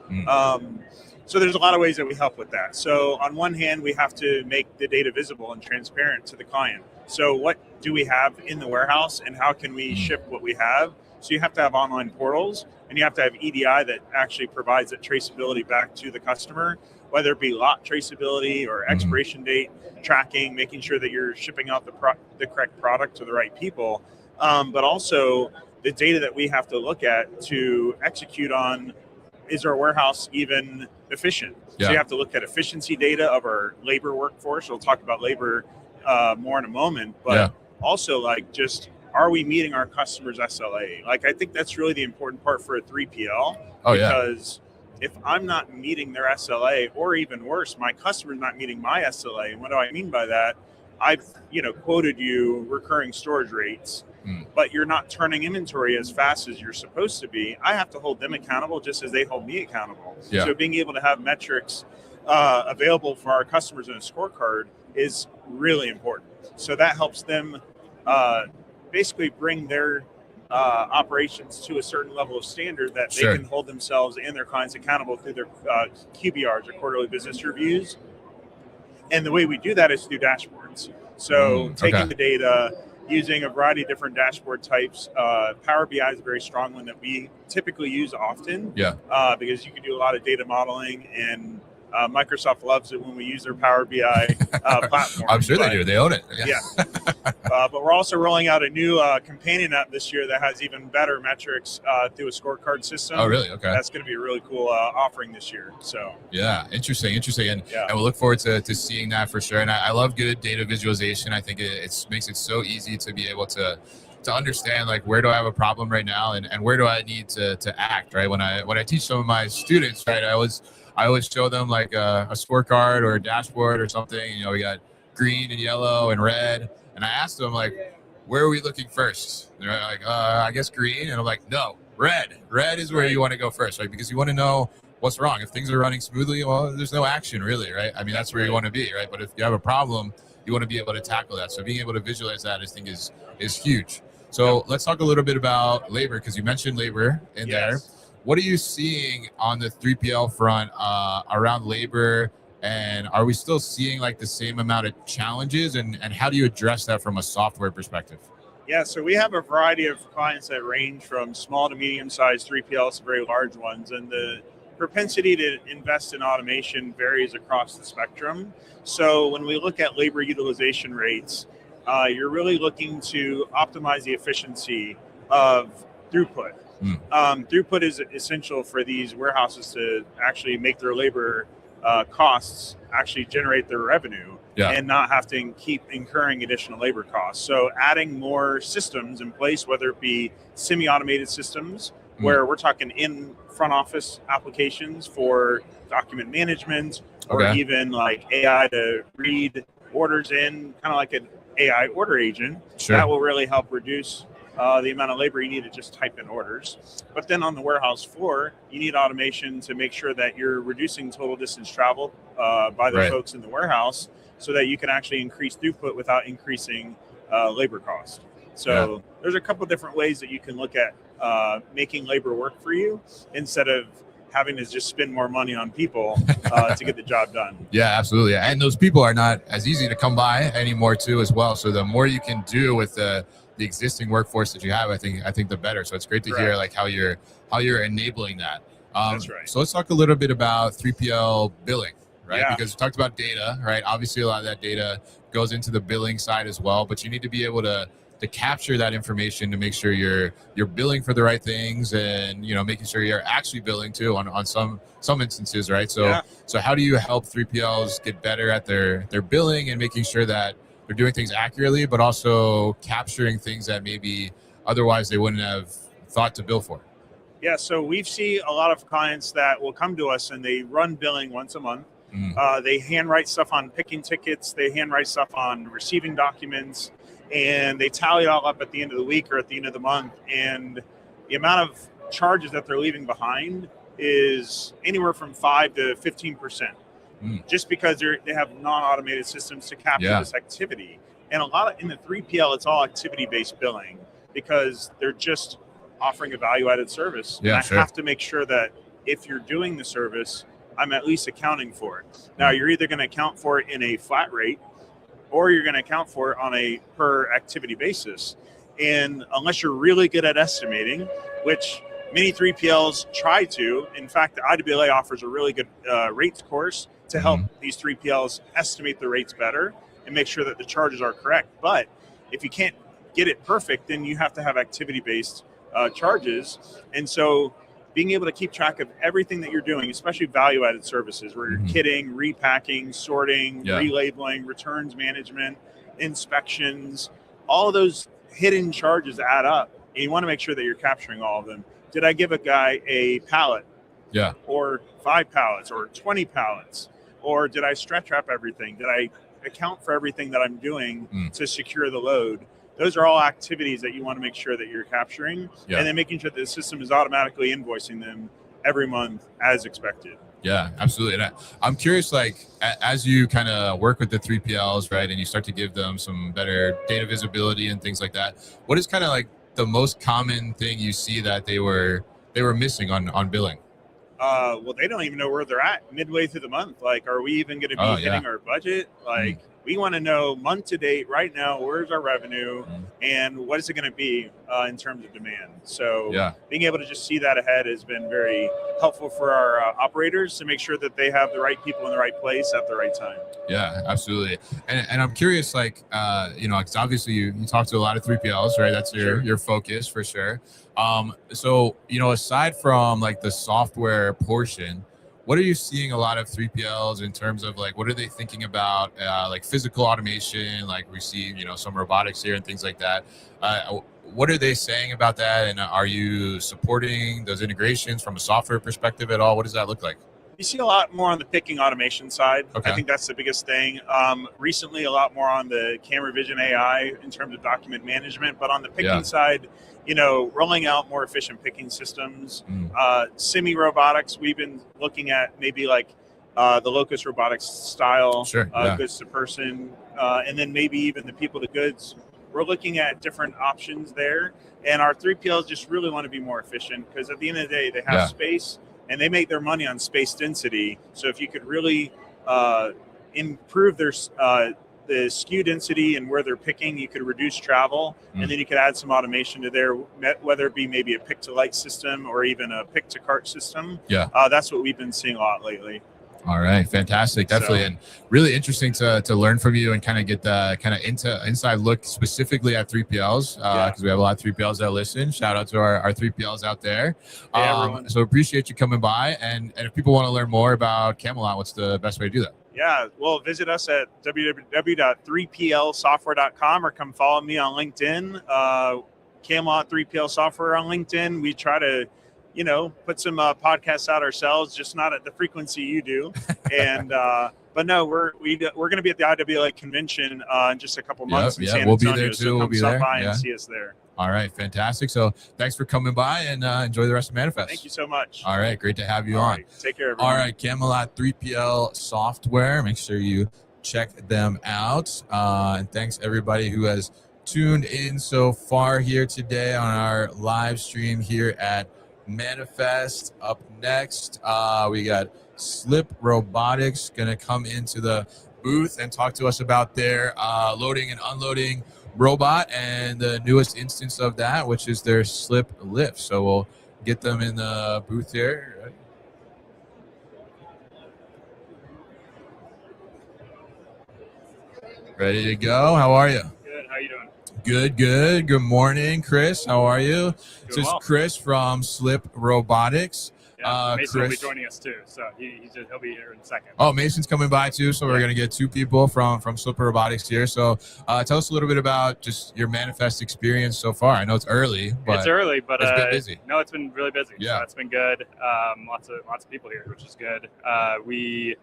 So there's a lot of ways that we help with that. So on one hand, we have to make the data visible and transparent to the client. So what do we have in the warehouse, and how can we ship what we have? So you have to have online portals, and you have to have EDI that actually provides that traceability back to the customer, whether it be lot traceability or expiration date tracking, making sure that you're shipping out the correct product to the right people, but also the data that we have to look at to execute on. Is our warehouse even efficient? So you have to look at efficiency data of our labor workforce. We'll talk about labor more in a moment, but also like just, are we meeting our customers' SLA? Like, I think that's really the important part for a 3PL because if I'm not meeting their SLA, or even worse, my customer's not meeting my SLA. And what do I mean by that? I've, quoted you recurring storage rates, but you're not turning inventory as fast as you're supposed to be. I have to hold them accountable just as they hold me accountable. So being able to have metrics available for our customers in a scorecard is really important. So that helps them basically bring their operations to a certain level of standard that they can hold themselves and their clients accountable through their QBRs, or quarterly business reviews. And the way we do that is through dashboards. So taking the data using a variety of different dashboard types. Power BI is a very strong one that we typically use often. Because you can do a lot of data modeling, and Microsoft loves it when we use their Power BI platform. I'm sure they do. They own it. But we're also rolling out a new companion app this year that has even better metrics through a scorecard system. Oh, really? Okay. That's going to be a really cool offering this year. So interesting. And we'll look forward to seeing that for sure. And I love good data visualization. I think it makes it so easy to be able to understand, like, where do I have a problem right now, and where do I need to act, right? When I teach some of my students, right, I always show them like a scorecard or a dashboard or something. You know, we got green and yellow and red, and I asked them, like, where are we looking first? They're like, I guess green. And I'm like, no, red. Red is where you want to go first, right? Because you want to know what's wrong. If things are running smoothly, well, there's no action really, right? I mean, that's where you want to be, right? But if you have a problem, you want to be able to tackle that. So being able to visualize that, I think, is huge. So let's talk a little bit about labor, because you mentioned labor in there. What are you seeing on the 3PL front around labor? And are we still seeing like the same amount of challenges? And how do you address that from a software perspective? Yeah, so we have a variety of clients that range from small to medium-sized 3PLs to very large ones. And the propensity to invest in automation varies across the spectrum. So when we look at labor utilization rates, you're really looking to optimize the efficiency of throughput. Throughput is essential for these warehouses to actually make their labor costs actually generate their revenue and not have to keep incurring additional labor costs. So adding more systems in place, whether it be semi-automated systems, where we're talking in front office applications for document management, or even like AI to read orders in, kind of like an AI order agent, that will really help reduce the amount of labor you need to just type in orders. But then on the warehouse floor, you need automation to make sure that you're reducing total distance traveled by the folks in the warehouse, so that you can actually increase throughput without increasing labor cost. So there's a couple different ways that you can look at making labor work for you, instead of having to just spend more money on people to get the job done. Yeah, absolutely. And those people are not as easy to come by anymore too as well. So the more you can do with the existing workforce that you have, I think the better. So it's great to hear like how you're enabling that. That's right. So let's talk a little bit about 3PL billing, right? Because we talked about data, right? Obviously a lot of that data goes into the billing side as well, but you need to be able to capture that information to make sure you're billing for the right things, and making sure you're actually billing too on some instances, right? So how do you help 3PLs get better at their billing and making sure that they're doing things accurately, but also capturing things that maybe otherwise they wouldn't have thought to bill for? Yeah, so we see a lot of clients that will come to us and they run billing once a month. They handwrite stuff on picking tickets, they handwrite stuff on receiving documents, and they tally it all up at the end of the week or at the end of the month. And the amount of charges that they're leaving behind is anywhere from 5 to 15%, just because they have non-automated systems to capture this activity. And a lot of in the 3PL, it's all activity-based billing, because they're just offering a value-added service. And I have to make sure that if you're doing the service, I'm at least accounting for it. Now, you're either going to account for it in a flat rate, or you're going to account for it on a per activity basis. And unless you're really good at estimating, which many 3PLs try to, in fact, the IWLA offers a really good rates course to help these 3PLs estimate the rates better and make sure that the charges are correct. But if you can't get it perfect, then you have to have activity-based charges. And so being able to keep track of everything that you're doing, especially value-added services where you're kitting, repacking, sorting, relabeling, returns management, inspections, all of those hidden charges add up. And you want to make sure that you're capturing all of them. Did I give a guy a pallet? Or 5 pallets or 20 pallets? Or did I stretch wrap everything? Did I account for everything that I'm doing to secure the load? Those are all activities that you want to make sure that you're capturing, and then making sure that the system is automatically invoicing them every month as expected. Yeah, absolutely. And I'm curious, like, as you kind of work with the 3PLs, right, and you start to give them some better data visibility and things like that, what is kind of like the most common thing you see that they were missing on billing? Well, they don't even know where they're at midway through the month. Like, are we even going to be hitting our budget? Like, We want to know month to date right now, where's our revenue and what is it going to be in terms of demand. So being able to just see that ahead has been very helpful for our operators to make sure that they have the right people in the right place at the right time. Yeah, absolutely. And I'm curious, like, because obviously you talk to a lot of 3PLs, right? That's your focus for sure. So, aside from like the software portion, what are you seeing a lot of 3PLs in terms of like, what are they thinking about like physical automation? Like we see, some robotics here and things like that. What are they saying about that? And are you supporting those integrations from a software perspective at all? What does that look like? You see a lot more on the picking automation side. I think that's the biggest thing. Recently, a lot more on the camera vision AI in terms of document management. But on the picking side, rolling out more efficient picking systems. Semi-robotics, we've been looking at maybe like the Locust Robotics style, goods to person, and then maybe even the people to goods. We're looking at different options there. And our 3PLs just really want to be more efficient because at the end of the day, they have space. And they make their money on space density. So if you could really improve their the SKU density and where they're picking, you could reduce travel, and then you could add some automation to there, whether it be maybe a pick to light system or even a pick to cart system. That's what we've been seeing a lot lately. All right, fantastic, definitely, and really interesting to learn from you and kind of get the kind of inside look specifically at 3PLs because we have a lot of 3PLs that listen. Shout out to our 3PLs out there. So appreciate you coming by, and if people want to learn more about Camelot, what's the best way to do that? Yeah, well, visit us at www.3plsoftware.com or come follow me on LinkedIn. Camelot 3PL Software on LinkedIn. We try to put some podcasts out ourselves, just not at the frequency you do. And but no, we're going to be at the IWA convention in just a couple months in San Antonio. We'll be there too. So come stop by and see us there. All right, fantastic. So thanks for coming by and enjoy the rest of Manifest. Thank you so much. All right, great to have you on. Right, take care, everyone. All right, Camelot 3PL Software. Make sure you check them out. And thanks everybody who has tuned in so far here today on our live stream here at Manifest. Up next, we got Slip Robotics gonna come into the booth and talk to us about their loading and unloading robot and the newest instance of that, which is their Slip Lift. So we'll get them in the booth here. Ready to go? How are you? Good. How you doing? Good. Good morning, Chris. How are you? This is Chris from Slip Robotics. Yeah, Mason will be joining us too, so he'll be here in a second. Oh, Mason's coming by too, so we're going to get two people from Slip Robotics here. So tell us a little bit about just your Manifest experience so far. I know it's early, but it's been busy. No, it's been really busy. Yeah, so it's been good. Lots of people here, which is good. We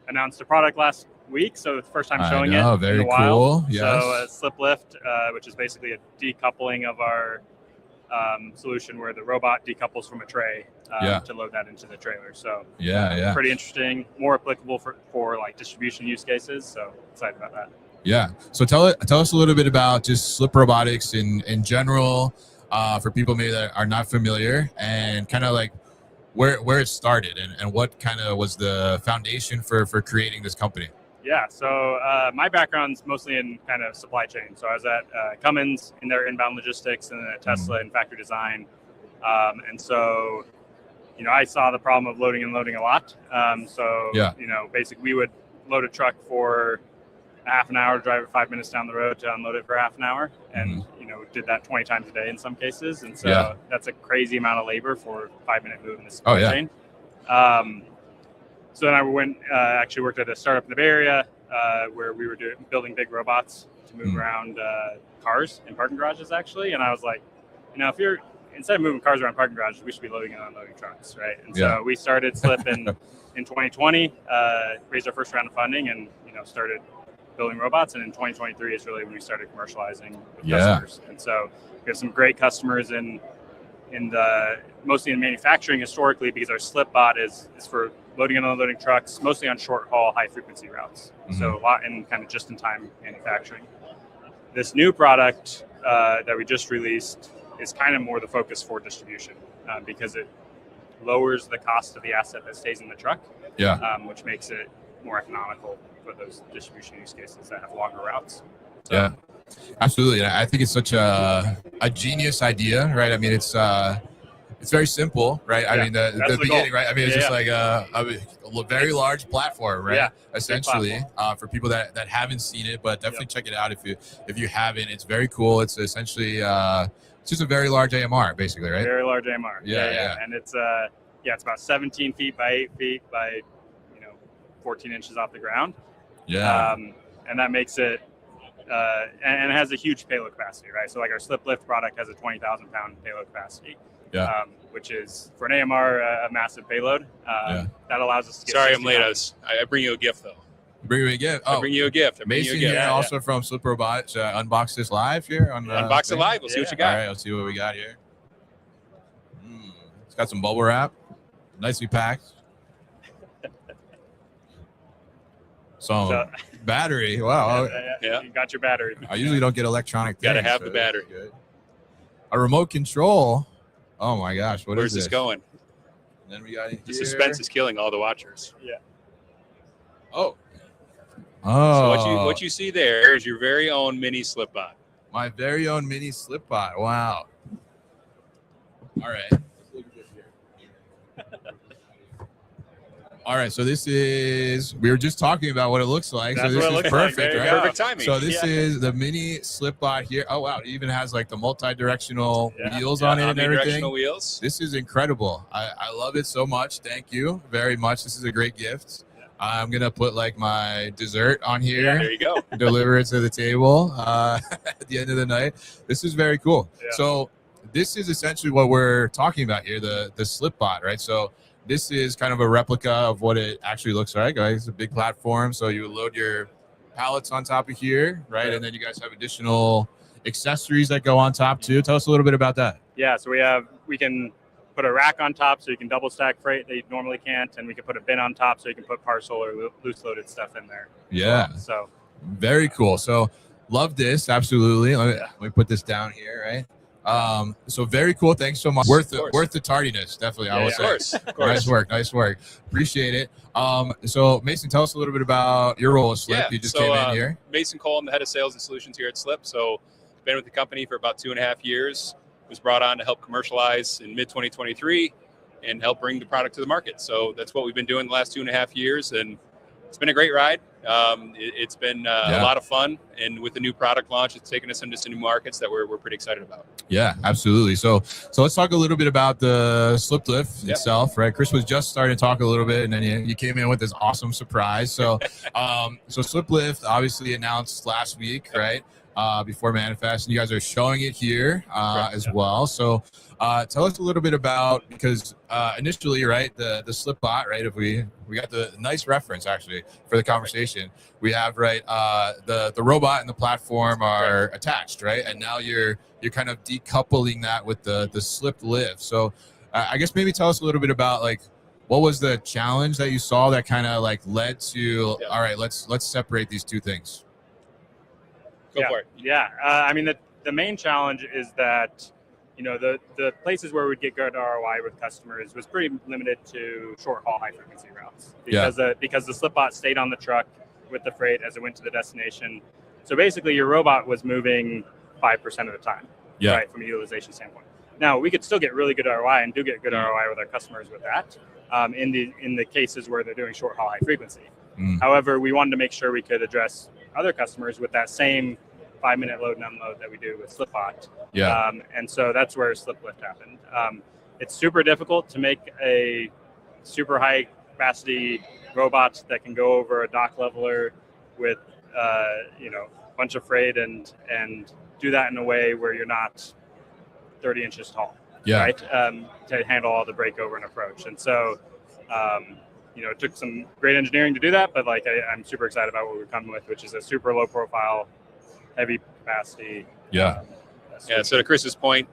announced a product last week, so it's the first time showing it very in a while. Cool. Yes. So Slip Lift, which is basically a decoupling of our solution where the robot decouples from a tray to load that into the trailer. So pretty interesting, more applicable for like distribution use cases. So excited about that. Yeah. So tell us a little bit about just Slip Robotics in general for people maybe that are not familiar, and kind of like where it started and what kind of was the foundation for creating this company. Yeah, so my background's mostly in kind of supply chain. So I was at Cummins in their inbound logistics, and then at Tesla in factory design. And so, I saw the problem of loading and unloading a lot. Basically we would load a truck for a half an hour, drive it 5 minutes down the road to unload it for half an hour. And, did that 20 times a day in some cases. And so that's a crazy amount of labor for a 5-minute move in the supply chain. So then I actually worked at a startup in the Bay Area where we were building big robots to move around cars in parking garages, actually. And I was like, if instead of moving cars around parking garages, we should be loading and unloading trucks, right? And so we started Slip in 2020, raised our first round of funding, and started building robots. And in 2023 is really when we started commercializing with customers. And so we have some great customers mostly in manufacturing historically, because our Slip bot is for loading and unloading trucks, mostly on short haul, high frequency routes. So a lot in kind of just in time manufacturing. This new product that we just released is kind of more the focus for distribution because it lowers the cost of the asset that stays in the truck, which makes it more economical for those distribution use cases that have longer routes. So, yeah, absolutely. I think it's such a genius idea, right? I mean, it's very simple, right? I mean, the beginning, right? I mean, it's just like a very large platform, right? Yeah, essentially, for people that haven't seen it, but definitely check it out if you haven't. It's very cool. It's essentially it's just a very large AMR, basically, right? Very large AMR. Yeah. And it's it's about 17 feet by 8 feet by 14 inches off the ground. Yeah. And that makes it and it has a huge payload capacity, right? So like our slip lift product has a 20,000 pound payload capacity. Yeah. Which is for an AMR a massive payload. That allows us to get. Sorry, I'm late. I bring you a gift though. Bring you a gift. Oh, I bring you a gift. Mason here, also from Slip Robotics. Unbox this live here on Unbox it live. We'll see what you got. All right, let's see what we got here. It's got some bubble wrap, nicely packed. So battery. Wow. Yeah. You got your battery. I usually don't get electronic things. Got to have the battery. Good. A remote control. Oh my gosh, Where's this going? And then we got the suspense is killing all the watchers. Yeah. Oh. So what you see there is your very own mini slip-bot. My very own mini slip-bot. Wow. All right. All right, so we were just talking about what it looks like. That's so this what it is looks perfect, like. right? Perfect timing. So this is the mini slip-bot here. Oh, wow. It even has like the multi-directional wheels on it and everything. Omnidirectional wheels. This is incredible. I love it so much. Thank you very much. This is a great gift. I'm going to put like my dessert on here. Yeah, there you go. Deliver it to the table at the end of the night. This is very cool. Yeah. So this is essentially what we're talking about here, the slip-bot, right? So this is kind of a replica of what it actually looks like. Right? It's a big platform, so you load your pallets on top of here, right? And then you guys have additional accessories that go on top too. Tell us a little bit about that. Yeah, so we can put a rack on top so you can double stack freight that you normally can't, and we can put a bin on top so you can put parcel or loose loaded stuff in there. Yeah. So very cool. So love this. Absolutely. Let me put this down here, right? So very cool. Thanks so much. Worth the tardiness. Definitely. I will say. Of course. Nice work. Appreciate it. So Mason, tell us a little bit about your role at Slip. Yeah, you just came in here. Mason Cole, I'm the head of sales and solutions here at Slip. So been with the company for about 2.5 years. Was brought on to help commercialize in mid 2023 and help bring the product to the market. So that's what we've been doing the last 2.5 years. And it's been a great ride. It's been a lot of fun, and with the new product launch, it's taken us into some new markets that we're pretty excited about. Yeah, absolutely. So let's talk a little bit about the slip lift itself, right? Chris was just starting to talk a little bit, and then you came in with this awesome surprise. So, so slip lift obviously announced last week, right? Before Manifest, and you guys are showing it here as well. So tell us a little bit about, because initially, right, the slip bot, right, if we got the nice reference actually for the conversation, we have, right, the robot and the platform are attached, right, and now you're kind of decoupling that with the slip lift. So I guess maybe tell us a little bit about, like, what was the challenge that you saw that kind of like led to all right, let's separate these two things. Go for it. Yeah. I mean, the main challenge is that, the places where we'd get good ROI with customers was pretty limited to short haul, high frequency routes because the slip bot stayed on the truck with the freight as it went to the destination. So basically your robot was moving 5% of the time, right, from a utilization standpoint. Now we could still get really good ROI and do get good ROI with our customers with that in the cases where they're doing short haul, high frequency. However, we wanted to make sure we could address other customers with that same 5-minute load and unload that we do with SlipBot. And so that's where Slip Lift happened. It's super difficult to make a super high capacity robot that can go over a dock leveler with a bunch of freight and do that in a way where you're not 30 inches tall, right? To handle all the breakover and approach. And so it took some great engineering to do that, but I'm super excited about what we're coming with, which is a super low profile, heavy capacity. So to Chris's point,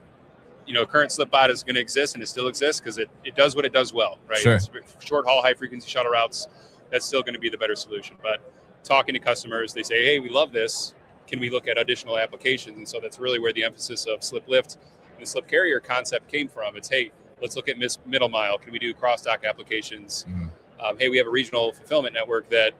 current SlipBot is going to exist, and it still exists because it does what it does well, right? Sure. It's short haul, high frequency shuttle routes. That's still going to be the better solution. But talking to customers, they say, hey, we love this. Can we look at additional applications? And so that's really where the emphasis of Slip Lift and the Slip Carrier concept came from. It's, hey, let's look at middle mile. Can we do cross dock applications? hey, we have a regional fulfillment network that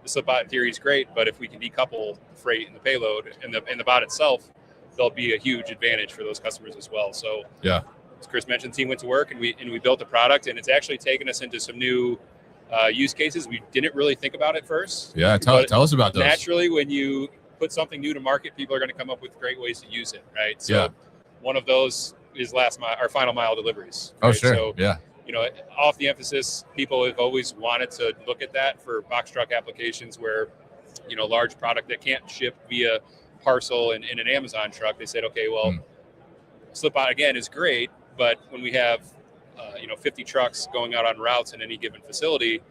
the slip bot in theory is great, but if we can decouple the freight and the payload and the bot itself, there'll be a huge advantage for those customers as well. So as Chris mentioned, the team went to work and we built a product, and it's actually taken us into some new use cases we didn't really think about at first. Yeah, tell us about those. Naturally, when you put something new to market, people are going to come up with great ways to use it, right? So one of those is last mile, our final mile deliveries. Right? Oh, sure. So, off the emphasis, people have always wanted to look at that for box truck applications where, large product that can't ship via parcel in an Amazon truck. They said, okay, well, slip out again is great, but when we have 50 trucks going out on routes in any given facility,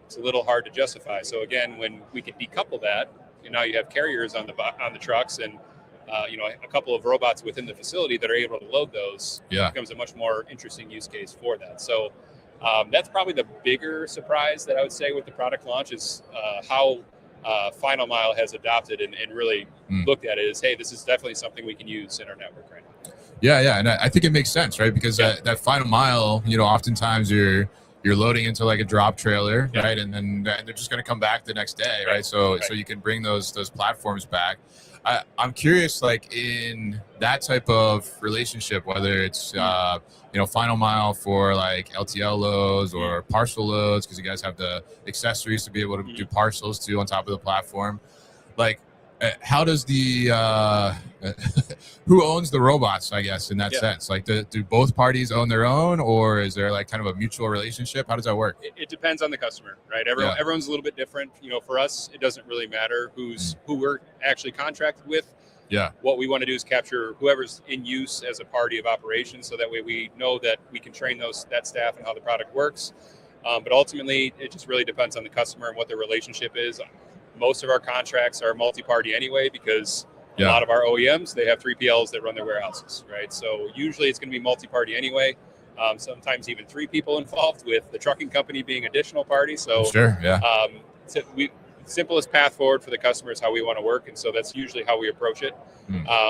it's a little hard to justify. So again, when we can decouple that, now you have carriers on the trucks and a couple of robots within the facility that are able to load those, it becomes a much more interesting use case for that. So that's probably the bigger surprise that I would say with the product launch is how Final Mile has adopted and really looked at it as, hey, this is definitely something we can use in our network right now. Yeah, and I think it makes sense, right? Because that final mile, oftentimes you're loading into like a drop trailer, right? And then they're just going to come back the next day, right? So you can bring those platforms back. I'm curious, like in that type of relationship, whether it's final mile for like LTL loads or parcel loads, because you guys have the accessories to be able to do parcels too on top of the platform. Like, how does the who owns the robots, I guess, in that sense? Like, do both parties own their own, or is there like kind of a mutual relationship? How does that work? It depends on the customer, right? Everyone's a little bit different. For us, it doesn't really matter who we're actually contracted with. What we want to do is capture whoever's in use as a party of operations, so that way we know that we can train that staff and how the product works. But ultimately, it just really depends on the customer and what their relationship is. Most of our contracts are multi-party anyway, because a lot of our OEMs, they have 3PLs that run their warehouses, right? So usually it's going to be multi-party anyway. Sometimes even 3 people involved, with the trucking company being additional parties. So simplest path forward for the customer is how we want to work, and so that's usually how we approach it.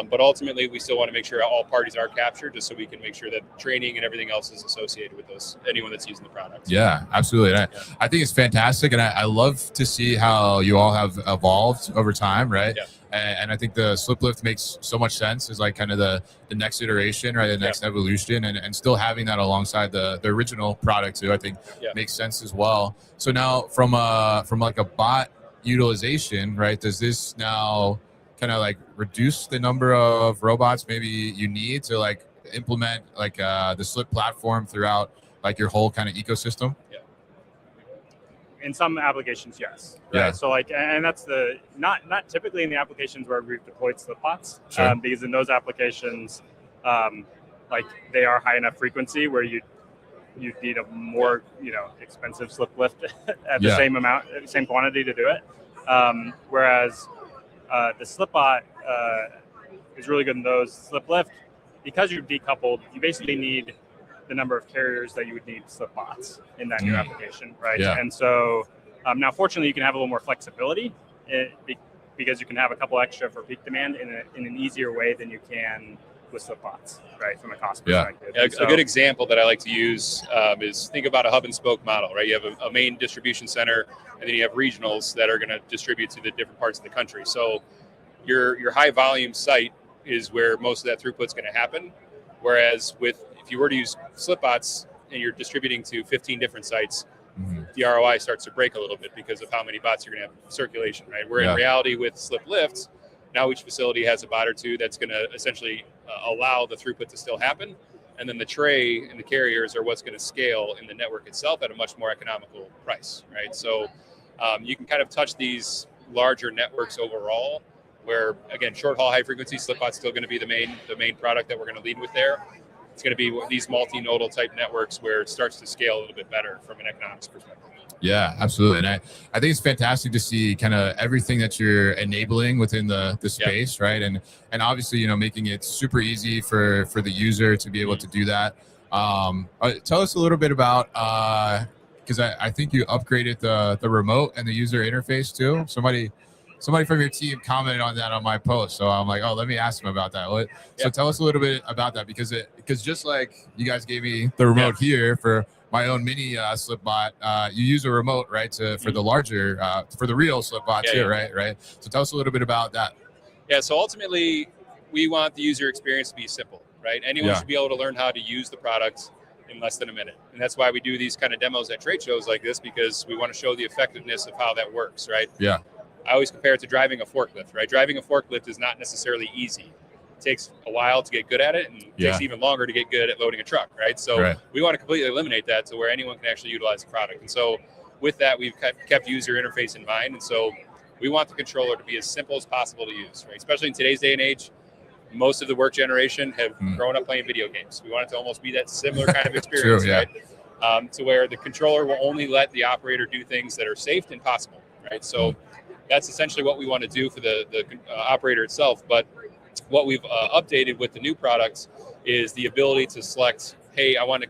But ultimately, we still want to make sure all parties are captured, just so we can make sure that training and everything else is associated with anyone that's using the product. Yeah, absolutely. And I think it's fantastic, and I love to see how you all have evolved over time, right? And I think the slip lift makes so much sense as like kind of the next iteration, right? The next evolution, and still having that alongside the original product too, I think makes sense as well. So now from like a bot utilization, right? Does this now kind of like reduce the number of robots maybe you need to like implement like the slip platform throughout like your whole kind of ecosystem? In some applications, yes. Right? So like, and that's not typically in the applications where we've deployed slip bots, because in those applications, like they are high enough frequency where you need a more expensive slip lift at the same quantity to do it. Whereas the slip bot is really good in those. Slip lift, because you're decoupled, you basically need the number of carriers that you would need slip bots in that new application, right? And so now, fortunately, you can have a little more flexibility because you can have a couple extra for peak demand in an easier way than you can with slip bots, right? From a cost perspective. A good example that I like to use is, think about a hub and spoke model, right? You have a main distribution center, and then you have regionals that are going to distribute to the different parts of the country. So your high volume site is where most of that throughput is going to happen. Whereas if you were to use slip bots and you're distributing to 15 different sites, the ROI starts to break a little bit because of how many bots you're going to have circulation, right? Where in reality with slip lifts, now each facility has a bot or two that's going to essentially allow the throughput to still happen. And then the tray and the carriers are what's going to scale in the network itself at a much more economical price, right? So you can kind of touch these larger networks overall, where again, short haul, high frequency, slip bot's still going to be the main product that we're going to lead with there. It's going to be these multinodal type networks where it starts to scale a little bit better from an economics perspective. Yeah, absolutely. And I think it's fantastic to see kind of everything that you're enabling within the space, right? And obviously, making it super easy for the user to be able to do that. Tell us a little bit about, because I think you upgraded the remote and the user interface too. Somebody from your team commented on that on my post. So I'm like, oh, let me ask him about that. So tell us a little bit about that, because just like you guys gave me the remote here for my own mini slip bot, you use a remote, right, for the larger, for the real slip bot too, right? So tell us a little bit about that. Yeah, so ultimately, we want the user experience to be simple, right? Anyone should be able to learn how to use the product in less than a minute. And that's why we do these kind of demos at trade shows like this, because we want to show the effectiveness of how that works, right? Yeah. I always compare it to driving a forklift, right? Driving a forklift is not necessarily easy. It takes a while to get good at it, and it takes even longer to get good at loading a truck, right? So we want to completely eliminate that to where anyone can actually utilize the product. And so with that, we've kept user interface in mind. And so we want the controller to be as simple as possible to use, right? Especially in today's day and age, most of the work generation have grown up playing video games. We want it to almost be that similar kind of experience, right? To where the controller will only let the operator do things that are safe and possible, right? So that's essentially what we want to do for the operator itself. But what we've updated with the new products is the ability to select, hey, I want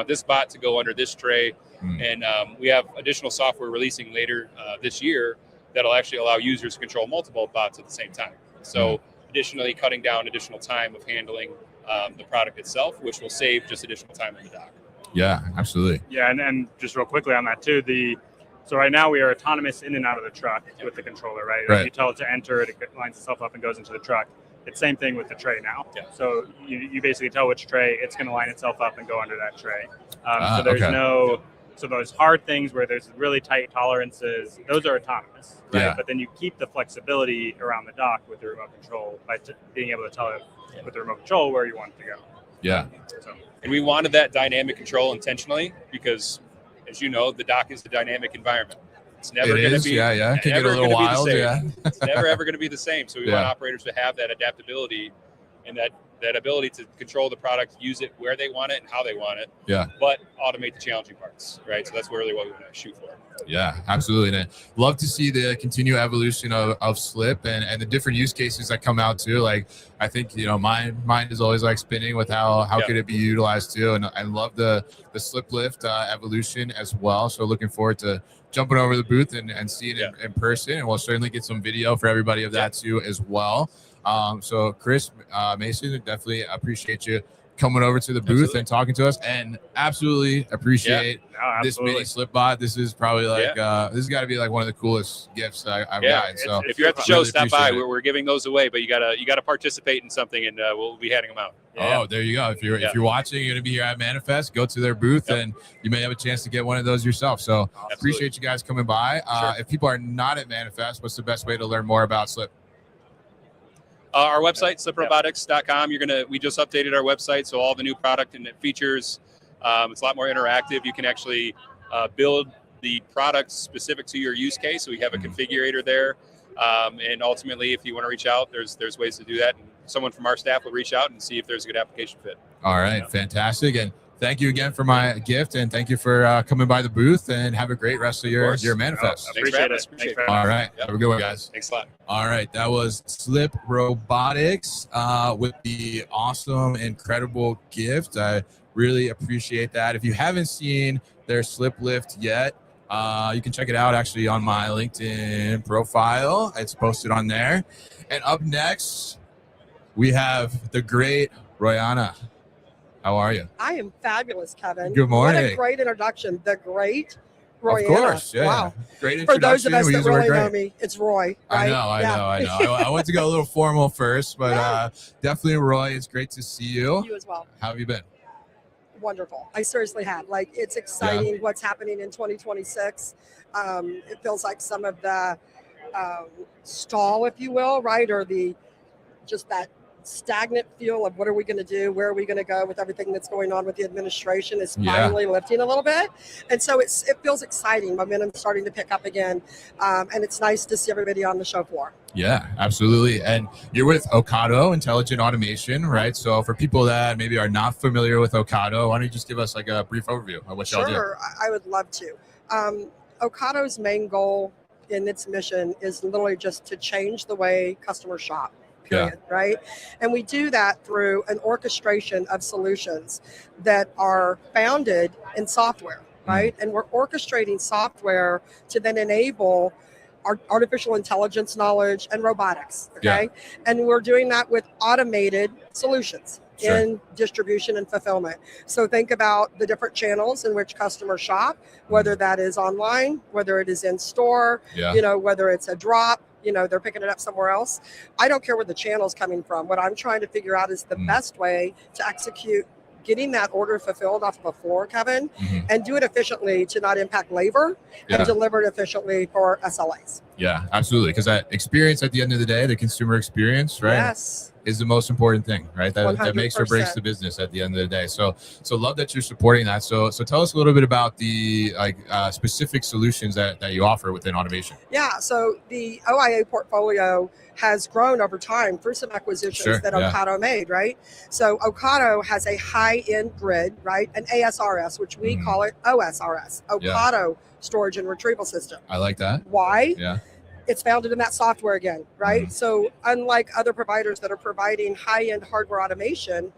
this bot to go under this tray. And we have additional software releasing later this year that'll actually allow users to control multiple bots at the same time. So additionally, cutting down additional time of handling the product itself, which will save just additional time on the dock. Yeah, absolutely. Yeah, and just real quickly on that too, so right now we are autonomous in and out of the truck with the controller, right? If you tell it to enter, it lines itself up and goes into the truck. It's same thing with the tray now. Yeah. So you basically tell which tray, it's going to line itself up and go under that tray. So there's so those hard things where there's really tight tolerances, those are autonomous, right? Yeah. But then you keep the flexibility around the dock with the remote control by being able to tell it with the remote control where you want it to go. Yeah. And we wanted that dynamic control intentionally because, as you know, the dock is a dynamic environment. It's never going to be, it can get a little wild. It's never ever going to be the same. So we want operators to have that adaptability and that ability to control the product, use it where they want it and how they want it. Yeah. But automate the challenging parts, right? So that's really what we want to shoot for. Yeah, absolutely. And love to see the continued evolution of Slip and the different use cases that come out too. Like, I think, my mind is always like spinning with how could it be utilized too. And I love the Slip Lift evolution as well. So looking forward to jumping over the booth and seeing it in person. And we'll certainly get some video for everybody of that too as well. So Chris, Mason, definitely appreciate you coming over to the booth and talking to us, and absolutely appreciate this mini slip bot. This is probably like this has got to be like one of the coolest gifts I've gotten. So if you're at the show, really stop by. We're giving those away, but you gotta participate in something, and we'll be handing them out. Oh, there you go. If you're watching, you're gonna be here at Manifest. Go to their booth, and you may have a chance to get one of those yourself. So appreciate you guys coming by. If people are not at Manifest, what's the best way to learn more about Slip? Our website, sliprobotics.com. We just updated our website, so all the new product and features. It's a lot more interactive. You can actually build the product specific to your use case. So we have a configurator there. And ultimately, if you want to reach out, there's ways to do that. And someone from our staff will reach out and see if there's a good application fit. All right, fantastic. And thank you again for my gift, and thank you for coming by the booth, and have a great rest of your Manifest. Appreciate it. All right. Have a good one, guys. Thanks a lot. All right. That was Slip Robotics with the awesome, incredible gift. I really appreciate that. If you haven't seen their Slip Lift yet, you can check it out actually on my LinkedIn profile. It's posted on there. And up next, we have the great Royana. How are you? I am fabulous, Kevin. Good morning. What a great introduction. The great Royana. Of course, yeah. Wow. Great introduction. For those of us that really know me, it's Roy. Right? I know. I went to go a little formal first, but definitely Roy. It's great to see you. You as well. How have you been? Wonderful. I seriously have. Like, it's exciting what's happening in 2026. It feels like some of the stall, if you will, right? Or just that stagnant feel of what are we going to do, where are we going to go with everything that's going on with the administration is finally lifting a little bit, and so it feels exciting. Momentum's starting to pick up again, and it's nice to see everybody on the show floor. Yeah, absolutely. And you're with Ocado Intelligent Automation, right? So for people that maybe are not familiar with Ocado, why don't you just give us like a brief overview of what y'all do? Sure, I would love to. Ocado's main goal in its mission is literally just to change the way customers shop. Period, right? And we do that through an orchestration of solutions that are founded in software, right? And we're orchestrating software to then enable our artificial intelligence knowledge and robotics, okay? And we're doing that with automated solutions, in distribution and fulfillment. So think about the different channels in which customers shop, whether that is online, whether it is in store, whether it's a drop, they're picking it up somewhere else. I don't care where the channel's coming from. What I'm trying to figure out is the best way to execute getting that order fulfilled off of a floor, Kevin, and do it efficiently to not impact labor and deliver it efficiently for SLAs. Yeah, absolutely. Because that experience at the end of the day, the consumer experience, right? Yes. Is the most important thing, right? That makes or breaks the business at the end of the day. So love that you're supporting that. So tell us a little bit about the specific solutions that you offer within automation. Yeah. So the OIA portfolio has grown over time through some acquisitions that Ocado made, right? So Ocado has a high-end grid, right? An ASRS, which we call it OSRS, Ocado Storage and Retrieval System. I like that. Why? Yeah. It's founded in that software again, right? So unlike other providers that are providing high-end hardware automation,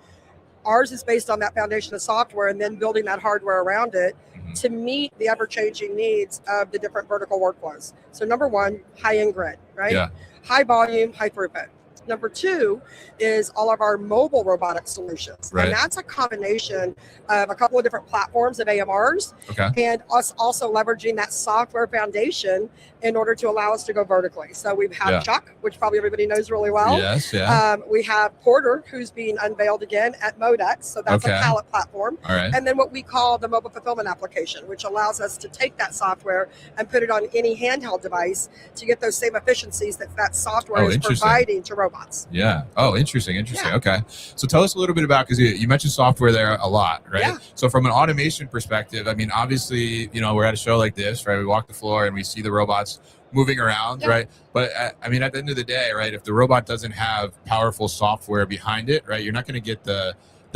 ours is based on that foundation of software and then building that hardware around it to meet the ever-changing needs of the different vertical workflows. So number one, high-end grid, right? Yeah. High volume, high throughput. Number two is all of our mobile robotic solutions. Right. And that's a combination of a couple of different platforms of AMRs and us also leveraging that software foundation in order to allow us to go vertically. So we have Chuck, which probably everybody knows really well. Yes, yeah. We have Porter, who's being unveiled again at Modex. So that's a pallet platform. All right. And then what we call the mobile fulfillment application, which allows us to take that software and put it on any handheld device to get those same efficiencies that software is providing to robots. Yeah. Oh, interesting. Yeah. Okay. So tell us a little bit about, because you mentioned software there a lot, right? Yeah. So from an automation perspective, I mean, obviously, we're at a show like this, right? We walk the floor and we see the robots moving around, right? But I mean, at the end of the day, right, if the robot doesn't have powerful software behind it, right, you're not going to get the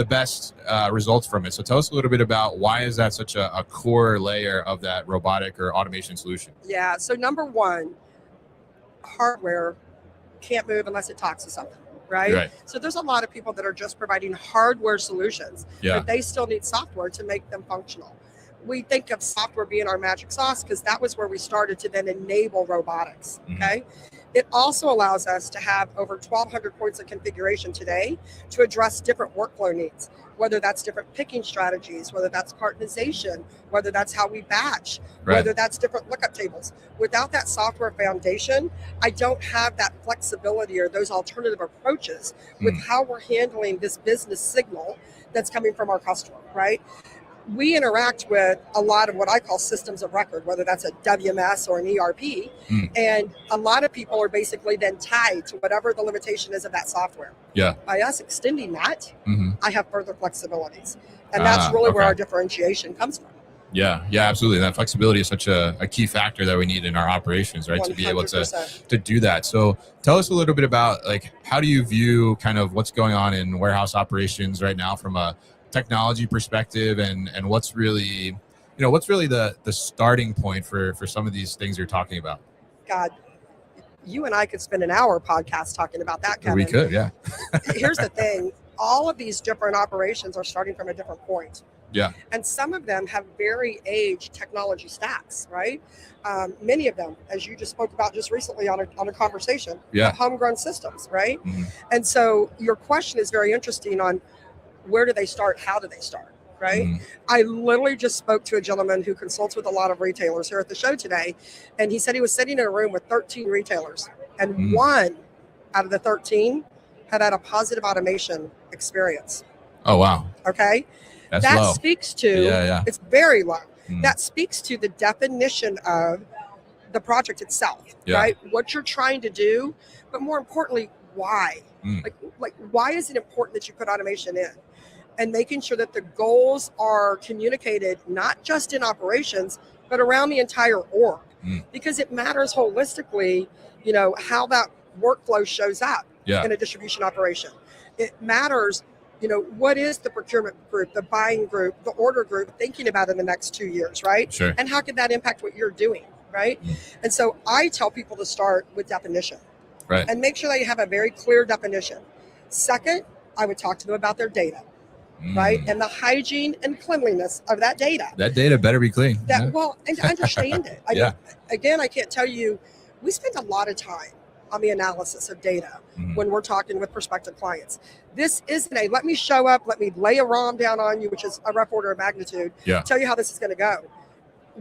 best results from it. So tell us a little bit about why is that such a core layer of that robotic or automation solution? Yeah. So number one, hardware can't move unless it talks to something, right? So there's a lot of people that are just providing hardware solutions, but they still need software to make them functional. We think of software being our magic sauce because that was where we started to then enable robotics, okay? It also allows us to have over 1,200 points of configuration today to address different workflow needs, whether that's different picking strategies, whether that's cartonization, whether that's how we batch, whether that's different lookup tables. Without that software foundation, I don't have that flexibility or those alternative approaches with how we're handling this business signal that's coming from our customer, right? We interact with a lot of what I call systems of record, whether that's a WMS or an ERP. And a lot of people are basically then tied to whatever the limitation is of that software. Yeah. By us extending that, I have further flexibilities. And that's really where our differentiation comes from. Yeah, absolutely. And that flexibility is such a key factor that we need in our operations, right? 100%. To be able to do that. So tell us a little bit about how do you view kind of what's going on in warehouse operations right now from a technology perspective, and what's really the starting point for some of these things you're talking about? God, you and I could spend an hour podcast talking about that, Kevin. We could, yeah. Here's the thing. All of these different operations are starting from a different point. Yeah. And some of them have very aged technology stacks, right? Many of them, as you just spoke about just recently on a conversation, have homegrown systems, right? And so your question is very interesting on where do they start? How do they start? Right. I literally just spoke to a gentleman who consults with a lot of retailers here at the show today. And he said he was sitting in a room with 13 retailers and one out of the 13 had a positive automation experience. Oh, wow. Okay. That low. Speaks to, it's very low. That speaks to the definition of the project itself, right? What you're trying to do, but more importantly, why? Like, why is it important that you put automation in? And making sure that the goals are communicated, not just in operations, but around the entire org, because it matters holistically, how that workflow shows up in a distribution operation. It matters, what is the procurement group, the buying group, the order group thinking about in the next 2 years, right? Sure. And how can that impact what you're doing, right? And so I tell people to start with definition. Right. And make sure that you have a very clear definition. Second, I would talk to them about their data, right? And the hygiene and cleanliness of that data. That data better be clean. Well, and to understand it. I mean, again, I can't tell you, we spend a lot of time on the analysis of data when we're talking with prospective clients. This isn't a let me show up, let me lay a ROM down on you, which is a rough order of magnitude, tell you how this is going to go.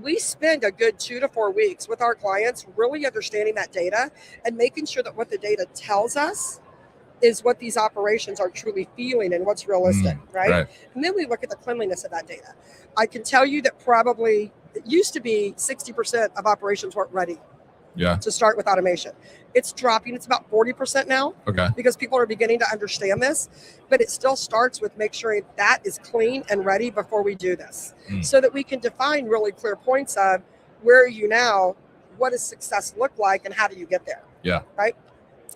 We spend a good 2 to 4 weeks with our clients really understanding that data and making sure that what the data tells us is what these operations are truly feeling and what's realistic, right? And then we look at the cleanliness of that data. I can tell you that probably it used to be 60% of operations weren't ready to start with automation. It's dropping. It's about 40% now because people are beginning to understand this, but it still starts with make sure that is clean and ready before we do this so that we can define really clear points of where are you now, what does success look like, and how do you get there? Right?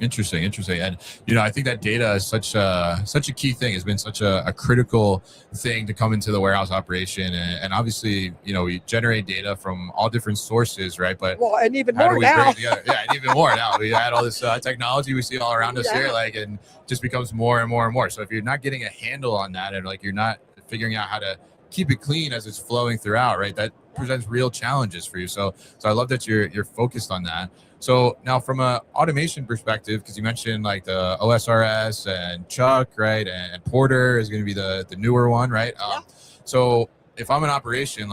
Interesting. And, I think that data is such a key thing. It's been such a critical thing to come into the warehouse operation. And obviously, we generate data from all different sources, right? But and even more now. And even more now. We had all this technology we see all around us here, and just becomes more and more and more. So if you're not getting a handle on that and you're not figuring out how to keep it clean as it's flowing throughout, right? That presents real challenges for you. So I love that you're focused on that. So now from a automation perspective, because you mentioned like the OSRS and Chuck, right? And Porter is going to be the newer one, right? So if I'm an operation,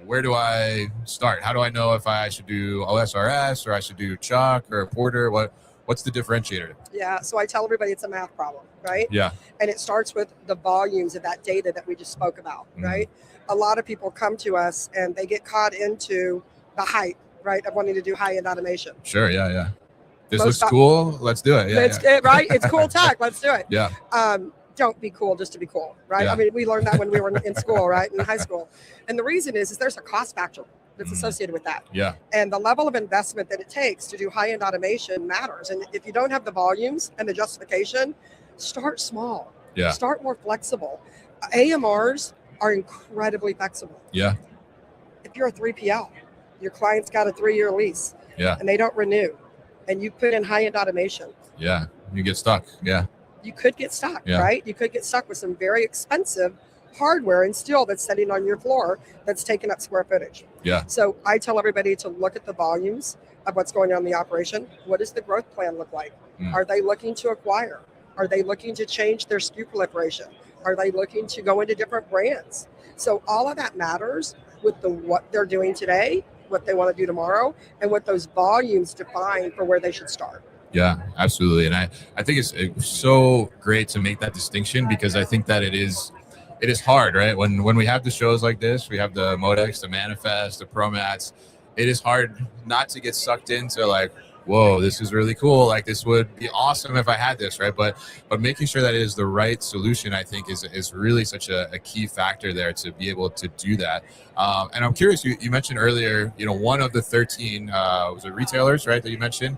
where do I start? How do I know if I should do OSRS or I should do Chuck or Porter? What's the differentiator? Yeah, so I tell everybody it's a math problem, right? Yeah. And it starts with the volumes of that data that we just spoke about, right? A lot of people come to us and they get caught into the hype, right, of wanting to do high-end automation. Sure, yeah. This looks cool. Let's do it. Right? It's cool tech. Let's do it. Yeah. Don't be cool just to be cool, right? I mean, we learned that when we were in school, right, in high school. And the reason is there's a cost factor that's associated with that. Yeah. And the level of investment that it takes to do high-end automation matters. And if you don't have the volumes and the justification, start small. Yeah. Start more flexible. AMRs are incredibly flexible. Yeah. If you're a 3PL, your client's got a 3-year lease. Yeah. And they don't renew. And you put in high-end automation. Yeah. You get stuck. Yeah. You could get stuck, right? You could get stuck with some very expensive hardware and steel that's sitting on your floor that's taking up square footage. Yeah. So I tell everybody to look at the volumes of what's going on in the operation. What does the growth plan look like? Are they looking to acquire? Are they looking to change their SKU proliferation? Are they looking to go into different brands? So all of that matters with what they're doing today, what they want to do tomorrow, and what those volumes define for where they should start. Yeah, absolutely. And I think it's so great to make that distinction because I think that it is hard, right? When we have the shows like this, we have the Modex, the Manifest, the ProMats, it is hard not to get sucked into whoa, this is really cool. This would be awesome if I had this, right? But making sure that it is the right solution, I think, is really such a key factor there to be able to do that. And I'm curious, you mentioned earlier, one of the 13 was it retailers, right, that you mentioned,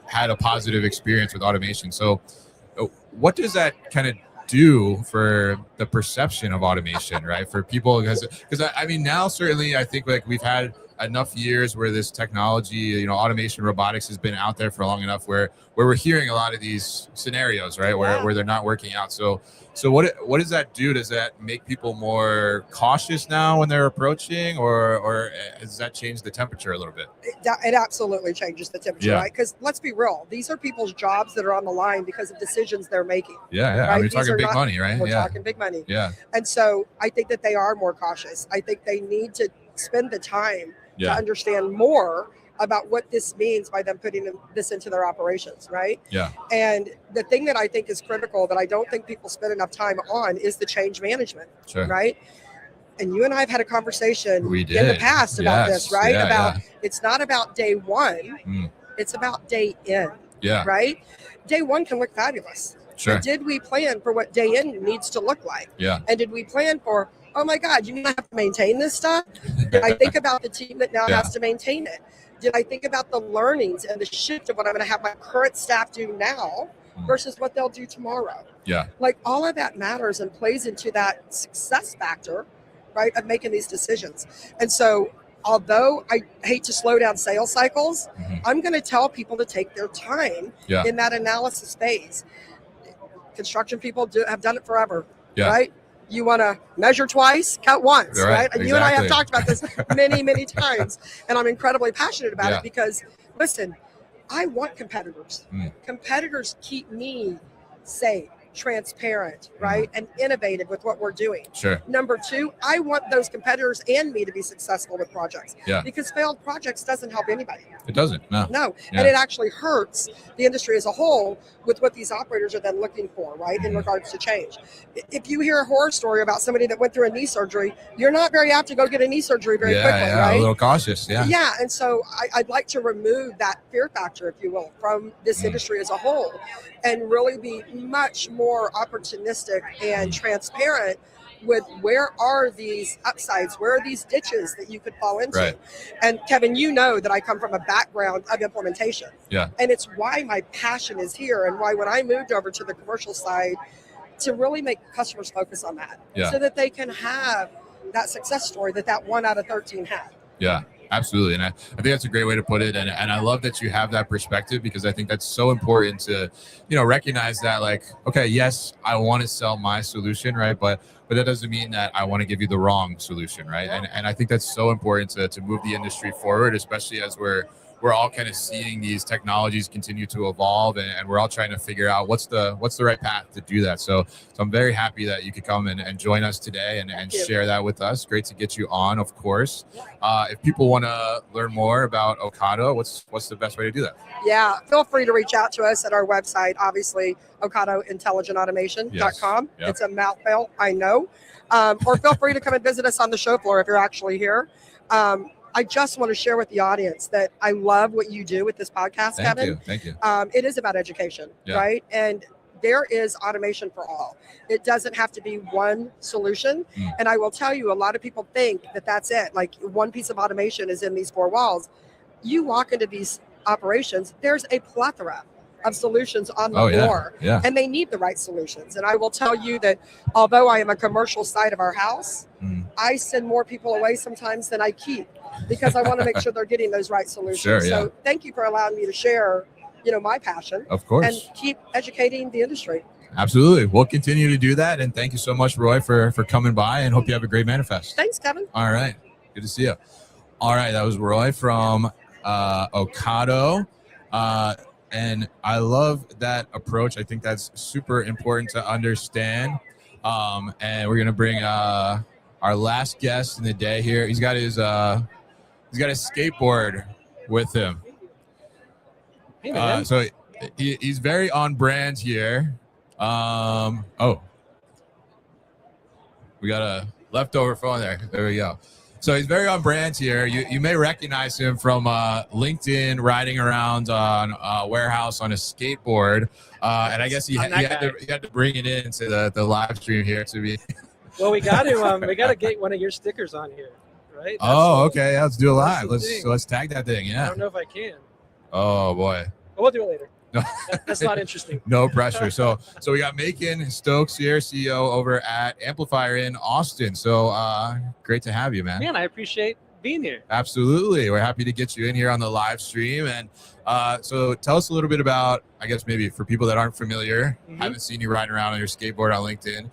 had a positive experience with automation. So what does that kind of do for the perception of automation, right? For people, because I mean, now certainly I think we've had enough years where this technology, automation, robotics has been out there for long enough where we're hearing a lot of these scenarios, right? Where they're not working out. So what does that do? Does that make people more cautious now when they're approaching, or does that change the temperature a little bit? It absolutely changes the temperature, right? Because let's be real, these are people's jobs that are on the line because of decisions they're making. Yeah. Right? I mean, you're talking big money, right? We're talking big money. Yeah. And so I think that they are more cautious. I think they need to spend the time to understand more about what this means by them putting this into their operations, right? Yeah. And the thing that I think is critical that I don't think people spend enough time on is the change management, right? And you and I have had a conversation in the past about this, right? It's not about day one, it's about day in, right? Day one can look fabulous. Sure. But did we plan for what day in needs to look like? Yeah. And did we plan for, oh my God, you have to maintain this stuff? Did I think about the team that now has to maintain it? Did I think about the learnings and the shift of what I'm going to have my current staff do now versus what they'll do tomorrow? Yeah. All of that matters and plays into that success factor, right, of making these decisions. And so although I hate to slow down sales cycles, I'm going to tell people to take their time in that analysis phase. Construction people have done it forever, right? You want to measure twice, cut once, right? And you and I have talked about this many, many times. And I'm incredibly passionate about it because, listen, I want competitors. Competitors keep me safe, transparent, right? And innovative with what we're doing. Sure. Number two, I want those competitors and me to be successful with projects. Yeah. Because failed projects doesn't help anybody. It doesn't. No. And it actually hurts the industry as a whole with what these operators are then looking for, right? In regards to change. If you hear a horror story about somebody that went through a knee surgery, you're not very apt to go get a knee surgery very quickly, right? A little cautious. Yeah. Yeah. And so I'd like to remove that fear factor, if you will, from this industry as a whole and really be much more opportunistic and transparent with where are these upsides, where are these ditches that you could fall into. Right. And Kevin, you know that I come from a background of implementation. Yeah. And it's why my passion is here and why when I moved over to the commercial side to really make customers focus on that so that they can have that success story that 1 out of 13 had. Yeah. Absolutely. And I think that's a great way to put it. And I love that you have that perspective because I think that's so important to, recognize that like, okay, yes, I want to sell my solution, right? But that doesn't mean that I want to give you the wrong solution, right? And I think that's so important to move the industry forward, especially as we're all kind of seeing these technologies continue to evolve and we're all trying to figure out what's the right path to do that. So I'm very happy that you could come and join us today and share that with us. Great to get you on, of course. If people want to learn more about Ocado, what's the best way to do that? Yeah, feel free to reach out to us at our website, obviously, OcadoIntelligentAutomation.com. It's a mouthful, I know. Or feel free to come and visit us on the show floor if you're actually here. I just want to share with the audience that I love what you do with this podcast, Kevin. Thank you. It is about education, right? And there is automation for all. It doesn't have to be one solution. And I will tell you, a lot of people think that that's it. Like one piece of automation is in these 4 walls. You walk into these operations, there's a plethora of solutions on the floor. And they need the right solutions. And I will tell you that although I am a commercial side of our house, I send more people away sometimes than I keep because I want to make sure they're getting those right solutions. So thank you for allowing me to share, my passion. Of course. And keep educating the industry. Absolutely. We'll continue to do that. And thank you so much, Roy, for coming by and hope you have a great manifest. Thanks, Kevin. All right. Good to see you. All right. That was Roy from Ocado. And I love that approach. I think that's super important to understand. And we're going to bring our last guest in the day here. He's got his skateboard with him. Hey, man. So he's very on brand here. We got a leftover phone there. There we go. So he's very on brand here. You may recognize him from LinkedIn, riding around on a warehouse on a skateboard. And I guess he had to bring it into the live stream here to be. Well, we got to get one of your stickers on here, right? Okay. Let's do it live. Let's tag that thing. Yeah. I don't know if I can. Oh boy. We'll do it later. No. That's not interesting. No pressure. So we got Macon Stokes here, CEO over at Amplifier in Austin. So great to have you, man. Man, I appreciate being here. Absolutely. We're happy to get you in here on the live stream. And so tell us a little bit about, I guess maybe for people that aren't familiar, haven't seen you riding around on your skateboard on LinkedIn.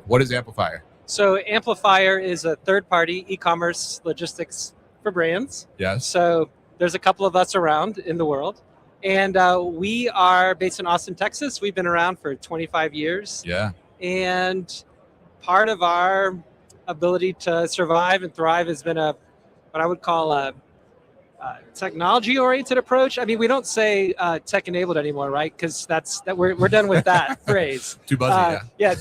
What is Amplifier? So Amplifier is a third-party e-commerce logistics for brands. Yes. So there's a couple of us around in the world. And we are based in Austin, Texas. We've been around for 25 years. Yeah. And part of our ability to survive and thrive has been what I would call a technology-oriented approach. I mean, we don't say tech-enabled anymore, right? Because we're done with that phrase. Too buzzy, yeah.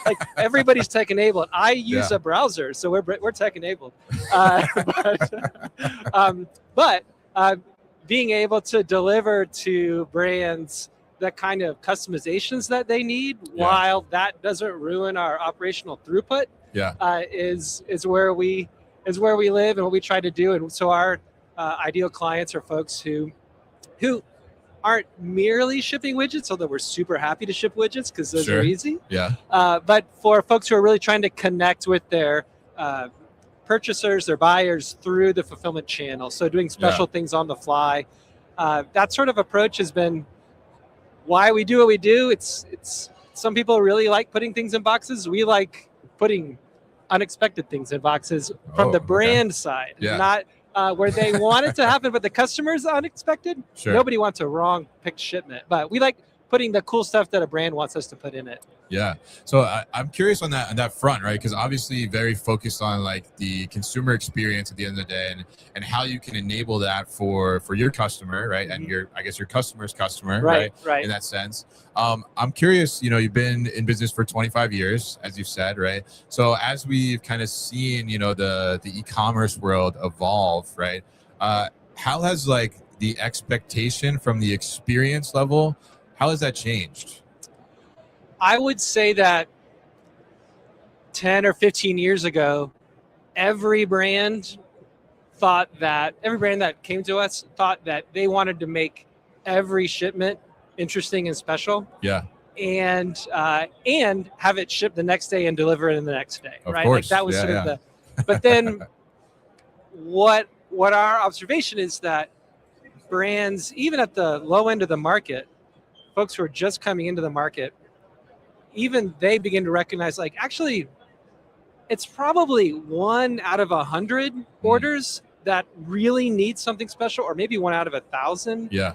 Like everybody's tech-enabled. I use a browser, so we're tech-enabled. But being able to deliver to brands the kind of customizations that they need, while that doesn't ruin our operational throughput, is where we live and what we try to do. And so our ideal clients are folks who aren't merely shipping widgets, although we're super happy to ship widgets because those are easy. Yeah. But for folks who are really trying to connect with their purchasers, their buyers through the fulfillment channel. So doing special things on the fly. That sort of approach has been why we do what we do. It's some people really like putting things in boxes. We like putting unexpected things in boxes from the brand side, not where they want it to happen, but the customer's unexpected. Sure. Nobody wants a wrong picked shipment, but we like putting the cool stuff that a brand wants us to put in it. Yeah. So I'm curious on that front, right? Because obviously very focused on like the consumer experience at the end of the day and how you can enable that for your customer, right? And your customer's customer, right? In that sense. I'm curious, you've been in business for 25 years, as you said, right? So as we've kind of seen, the e-commerce world evolve, right? How has like the expectation from the experience level, how has that changed? I would say that 10 or 15 years ago, every brand that came to us thought that they wanted to make every shipment interesting and special. Yeah. And have it shipped the next day and deliver it in the next day. Of right. course. Like that was sort of but then what our observation is that brands, even at the low end of the market, folks who are just coming into the market, even they begin to recognize, like, actually, it's probably 1 out of 100 orders that really need something special, or maybe 1 out of 1,000. Yeah.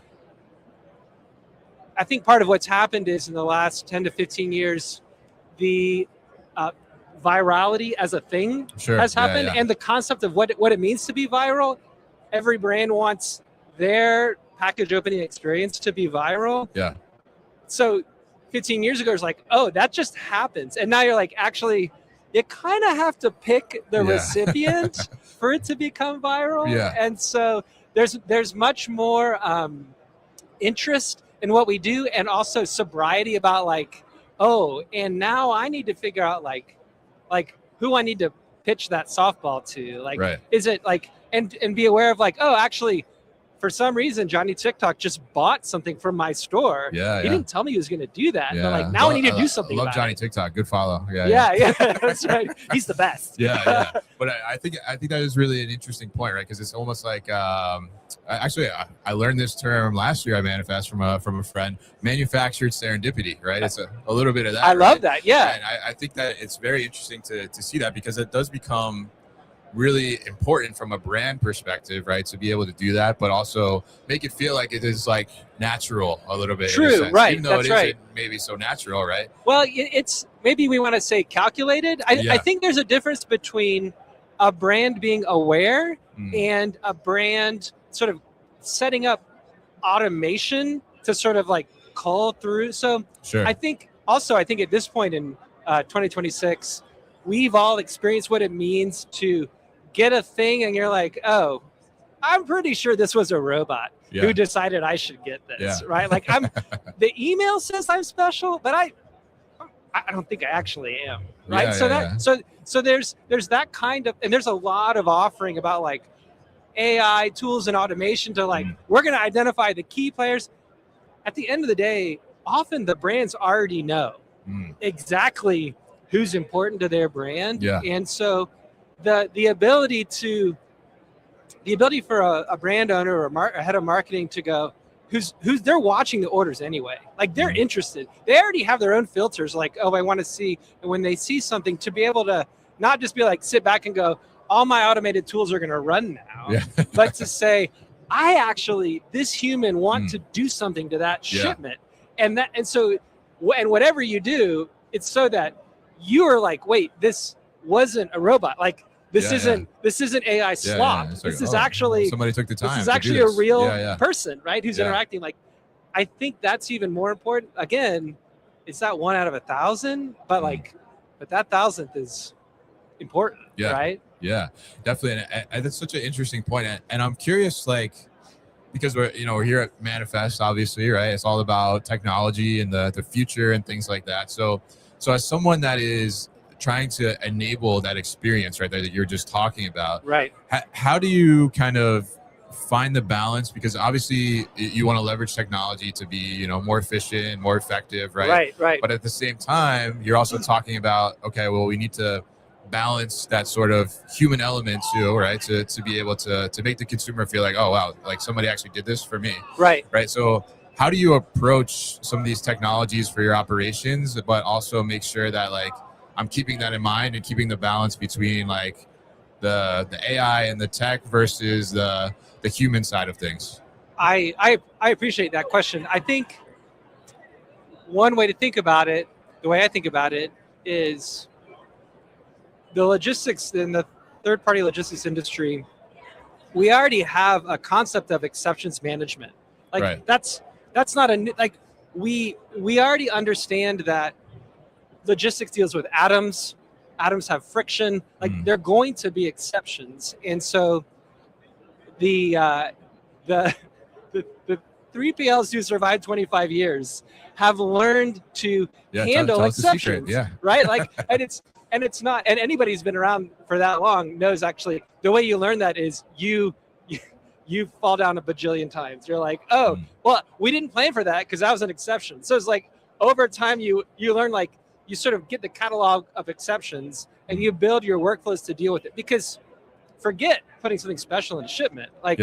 I think part of what's happened is in the last 10 to 15 years, the virality as a thing has happened, and the concept of what it means to be viral. Every brand wants their package opening experience to be viral. Yeah. So 15 years ago, it was like, oh, that just happens. And now you're like, actually, you kind of have to pick the recipient for it to become viral. Yeah. And so there's much more interest in what we do, and also sobriety about like, oh, and now I need to figure out like who I need to pitch that softball to. Like, is it like, and be aware of like, oh, actually, for some reason, Johnny TikTok just bought something from my store. He didn't tell me he was going to do that. Yeah. But like, now I need to do something I love about Johnny it. TikTok. Good follow. Yeah, that's right. He's the best. Yeah. But I think that is really an interesting point, right? Because it's almost like, actually, I learned this term last year. I manifest from a friend, manufactured serendipity, right? It's a little bit of that. I love that. Yeah. And I think that it's very interesting to see that, because it does become really important from a brand perspective, right? To be able to do that, but also make it feel like it is like natural a little bit. True, right? Even though That's it right. isn't maybe so natural, right? Well, it's maybe we want to say calculated. I think there's a difference between a brand being aware and a brand sort of setting up automation to sort of like call through. So I think at this point in 2026, we've all experienced what it means to get a thing and you're like, oh, I'm pretty sure this was a robot who decided I should get this, right? Like the email says I'm special, but I don't think I actually am, right? So there's that kind of, and there's a lot of offering about like AI tools and automation to like, we're going to identify the key players. At the end of the day, often the brands already know exactly who's important to their brand. And so the ability for a brand owner or a head of marketing to go, who's they're watching the orders anyway. Like they're interested. They already have their own filters. Like, oh, I want to see. And when they see something, to be able to not just be like, sit back and go, all my automated tools are going to run now, but to say, this human want to do something to that shipment. And so whatever you do, it's so that you are like, wait, this wasn't a robot. Like this isn't AI slop. This is actually somebody took the time. This is actually a real person, right? Who's interacting. Like, I think that's even more important. Again, it's not 1 out of 1,000, but but that 1,000th is important, right? Yeah, definitely. And that's such an interesting point. And I'm curious, like, because we're here at Manifest, obviously, right? It's all about technology and the future and things like that. So as someone that is trying to enable that experience, right, that you're just talking about, right? How do you kind of find the balance? Because obviously you want to leverage technology to be, more efficient, more effective, right? Right. But at the same time, you're also talking about, okay, well, we need to balance that sort of human element too, right? To be able to make the consumer feel like, oh wow, like somebody actually did this for me, right? So how do you approach some of these technologies for your operations, but also make sure that like I'm keeping that in mind and keeping the balance between like the AI and the tech versus the human side of things? I appreciate that question. I think one way to think about it, the way I think about it, is the logistics in the third-party logistics industry. We already have a concept of exceptions management. Like Right. that's not we already understand that logistics deals with atoms. Atoms have friction. Like they're going to be exceptions, and so the 3PLs who survived 25 years have learned to handle tell us the secret. exceptions. Yeah. Right. Like, and it's not, and anybody who's been around for that long knows actually the way you learn that is you fall down a bajillion times. You're like, oh, well, we didn't plan for that because that was an exception. So it's like over time you learn, like you sort of get the catalog of exceptions and you build your workflows to deal with it. Because forget putting something special in a shipment. Like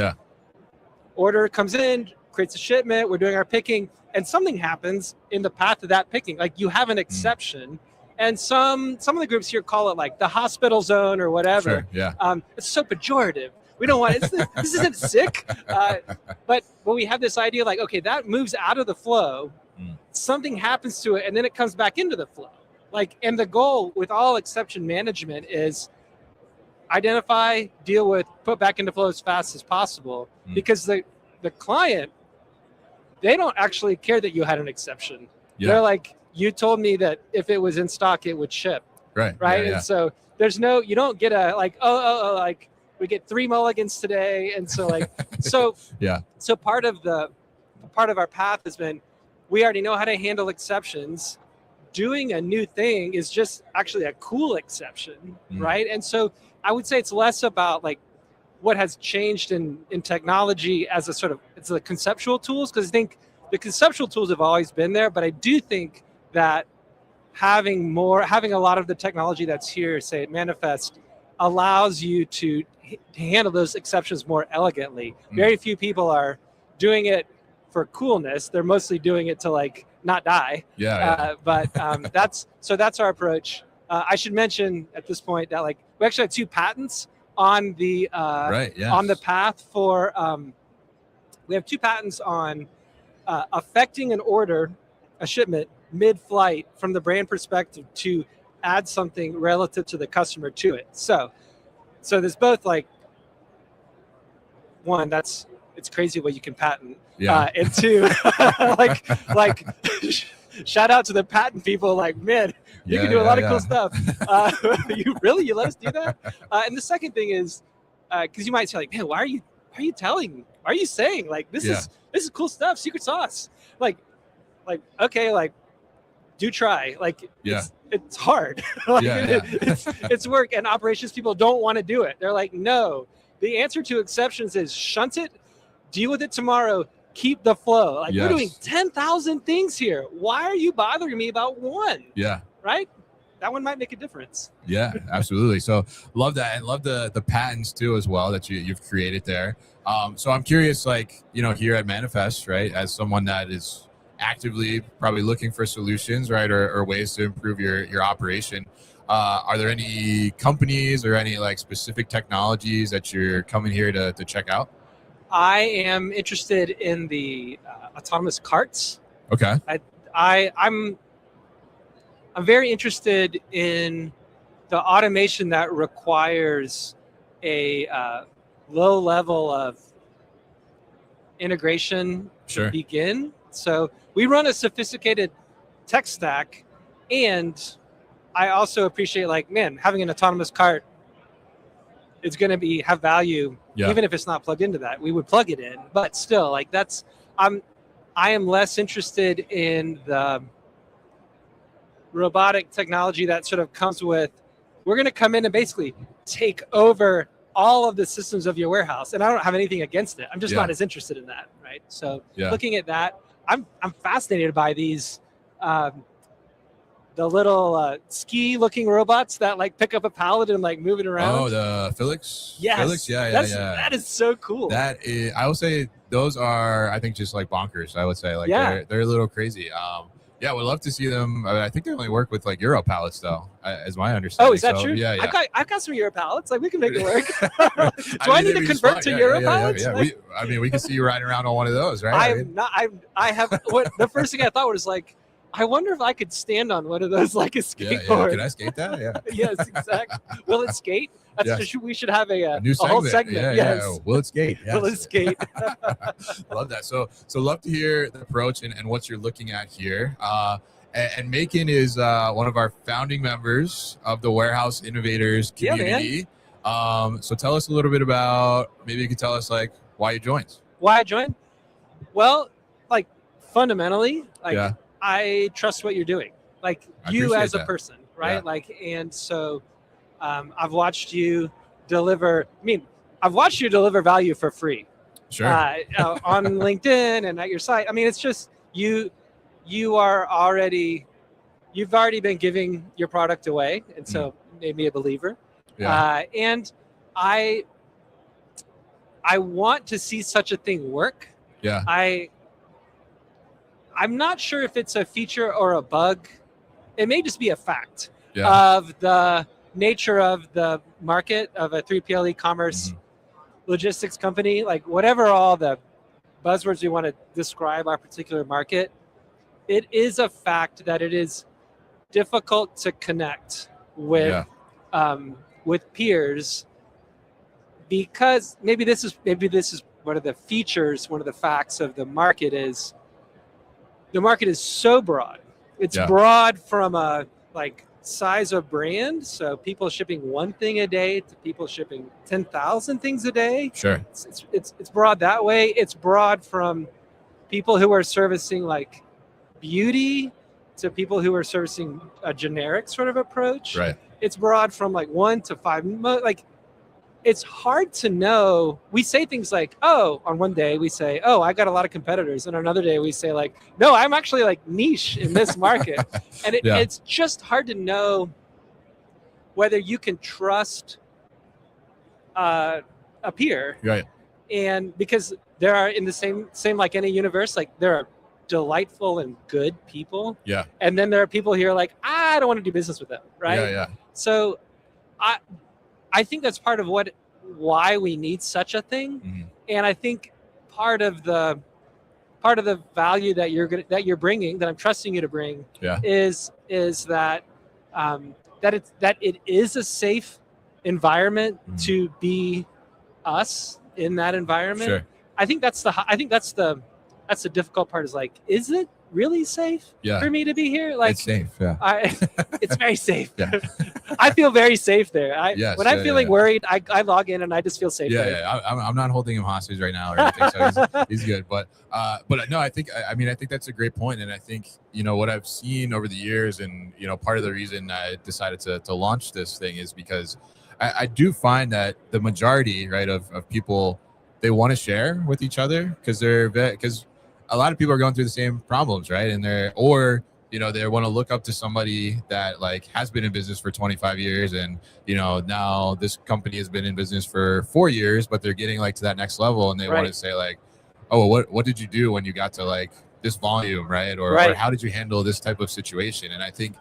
order comes in, creates a shipment, we're doing our picking, and something happens in the path of that picking. Like you have an exception. And some of the groups here call it like the hospital zone or whatever. Sure, yeah. It's so pejorative. We don't want this isn't sick. But when we have this idea like, okay, that moves out of the flow, something happens to it, and then it comes back into the flow. Like, and the goal with all exception management is identify, deal with, put back into flow as fast as possible. Because the client, they don't actually care that you had an exception. They're like, you told me that if it was in stock, it would ship. Right. And so you don't get a like, like we get 3 mulligans today. And so like, so part of our path has been, we already know how to handle exceptions. Doing a new thing is just actually a cool exception. Right. And so I would say it's less about like what has changed in technology as a sort of, it's the conceptual tools. Cause I think the conceptual tools have always been there, but I do think that having a lot of the technology that's here, say at Manifest, allows you to handle those exceptions more elegantly. Very few people are doing it for coolness. They're mostly doing it to like not die. But that's our approach. I should mention at this point that like we actually have 2 patents on the on the path for. We have 2 patents on affecting an order, a shipment, mid-flight from the brand perspective to add something relative to the customer to it. So there's both like one, it's crazy what you can patent. And 2, like shout out to the patent people, like, man, you can do a lot of cool stuff. You let us do that? And the second thing is, because you might say like, man, why are you saying like this is cool stuff, secret sauce. Like, okay, like, do try. Like, it's hard. It's work, and operations people don't want to do it. They're like, no. The answer to exceptions is shunt it, deal with it tomorrow, keep the flow. Like, we're doing 10,000 things here. Why are you bothering me about one? Right? That one might make a difference. Yeah, absolutely. So love that, and love the patents too as well that you've created there. So I'm curious, like, here at Manifest, right, as someone that is actively probably looking for solutions, right, or ways to improve your operation, are there any companies or any like specific technologies that you're coming here to check out? I am interested in the autonomous carts. Okay. I'm very interested in the automation that requires a low level of integration to begin. So we run a sophisticated tech stack, and I also appreciate, like, man, having an autonomous cart is going to have value, even if it's not plugged into that. We would plug it in, but still, like, I am less interested in the robotic technology that sort of comes with, we're going to come in and basically take over all of the systems of your warehouse. And I don't have anything against it. I'm just not as interested in that, right? So looking at that, I'm fascinated by these, the little ski-looking robots that like pick up a pallet and like move it around. Oh, the Felix? Yes. Felix? That is so cool. That is, I would say those are, I think, just like bonkers. I would say, like, they're a little crazy. Yeah, we'd love to see them. I think they only work with like Euro pallets, though, as my understanding. Oh, is that true? Yeah, yeah. I've got some Euro pallets. Like we can make it work. Do I need to convert to Euro pallets? Yeah. We can see you riding around on one of those, right? I have. What the first thing I thought was like, I wonder if I could stand on one of those like a skateboard. Yeah. Can I skate that? Yeah. Yes, exactly. Will it skate? We should have a new whole segment. Yeah, yes. yeah. Will it skate? Yes. Will it skate? Love that. So love to hear the approach and what you're looking at here. And Macon is one of our founding members of the Warehouse Innovators community. Yeah, so tell us a little bit about, maybe you could tell us like why you joined. Why I joined? Well, like fundamentally, like I trust what you're doing. Like you as a person, right? Yeah. Like, and so I've watched you deliver. I mean, I've watched you deliver value for free. Sure. On LinkedIn and at your site. I mean, it's just you've already been giving your product away, and so made me a believer. Yeah. And I want to see such a thing work. Yeah. I'm not sure if it's a feature or a bug. It may just be a fact Yeah. of the nature of the market of a 3PL e-commerce logistics company, like whatever all the buzzwords we want to describe our particular market, it is a fact that it is difficult to connect with peers, because maybe this is one of the features, one of the facts of the market is the market is so broad. It's broad from a like size of brand, so people shipping one thing a day to people shipping 10,000 things a day. Sure. It's broad that way. It's broad from people who are servicing like beauty to people who are servicing a generic sort of approach. Right. It's broad from like 1 to 5. Like it's hard to know. We say things like, oh, on one day we say, oh, I got a lot of competitors. And another day we say like, no, I'm actually like niche in this market. And it's just hard to know whether you can trust a peer. Right. And because there are in the same like any universe, like there are delightful and good people. Yeah. And then there are people here like, I don't want to do business with them. Right. Yeah. So I think that's part of why we need such a thing. Mm-hmm. And I think part of the value that you're bringing, that I'm trusting you to bring, is that it is a safe environment to be us in that environment. Sure. I think that's the difficult part, is like, is it really safe for me to be here? Like, it's safe. Yeah. It's very safe. Yeah. I feel very safe there. When I'm feeling worried, I log in and I just feel safe. Yeah. I'm not holding him hostage right now or anything, so he's good. But no, I think that's a great point, and I think what I've seen over the years, and part of the reason I decided to launch this thing is because I do find that the majority, right, of people, they want to share with each other because a lot of people are going through the same problems, right? And they want to look up to somebody that like has been in business for 25 years. And, now this company has been in business for 4 years, but they're getting like to that next level. And they want to say like, oh, well, what did you do when you got to like this volume, right? Or how did you handle this type of situation? And I think,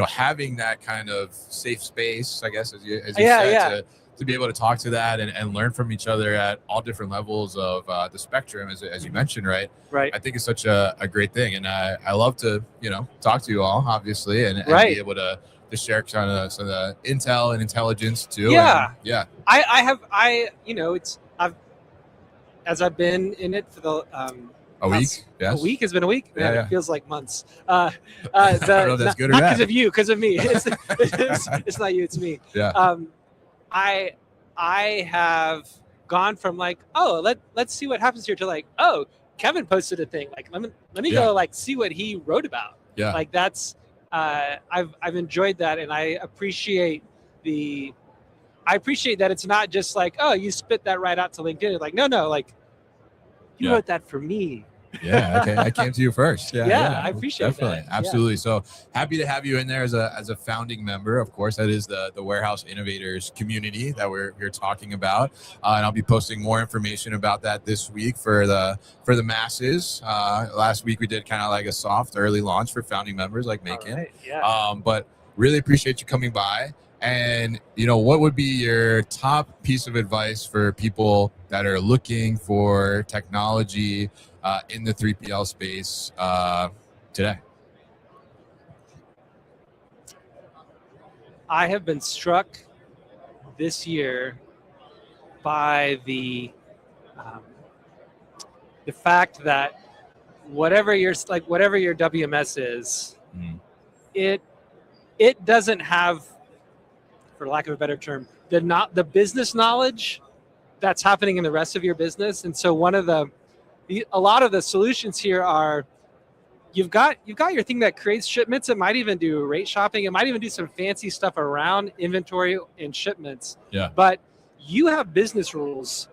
having that kind of safe space, I guess, as you said, to be able to talk to that and learn from each other at all different levels of the spectrum, as you mentioned, right? I think it's such a great thing. And I love to, talk to you all, obviously, and be able to share kind of some of the intel and intelligence too. Yeah. And, I've been in it for the, a week. Yes. A week has been a week. Man, Yeah. It feels like months. I don't know if that's good or not bad. because of you, because of me. It's not you, it's me. Yeah. I have gone from like, oh, let's see what happens here, to like, oh, Kevin posted a thing. Like, let me go like see what he wrote about. Yeah. Like that's I've enjoyed that, and I appreciate that it's not just like, oh, you spit that right out to LinkedIn. Like, no, like you wrote that for me. Yeah, okay. I came to you first. Yeah, I appreciate definitely. that. Absolutely. So happy to have you in there as a founding member. Of course, that is the Warehouse Innovators community that we're talking about. And I'll be posting more information about that this week for the masses. Last week we did kind of like a soft early launch for founding members like Macon. Right, yeah. But really appreciate you coming by. And, what would be your top piece of advice for people that are looking for technology in the 3PL space today? I have been struck this year by the fact that whatever your WMS is, it doesn't have, for lack of a better term, the business knowledge that's happening in the rest of your business. And so a lot of the solutions here are you've got your thing that creates shipments. It might even do rate shopping. It might even do some fancy stuff around inventory and shipments. Yeah. But you have business rules.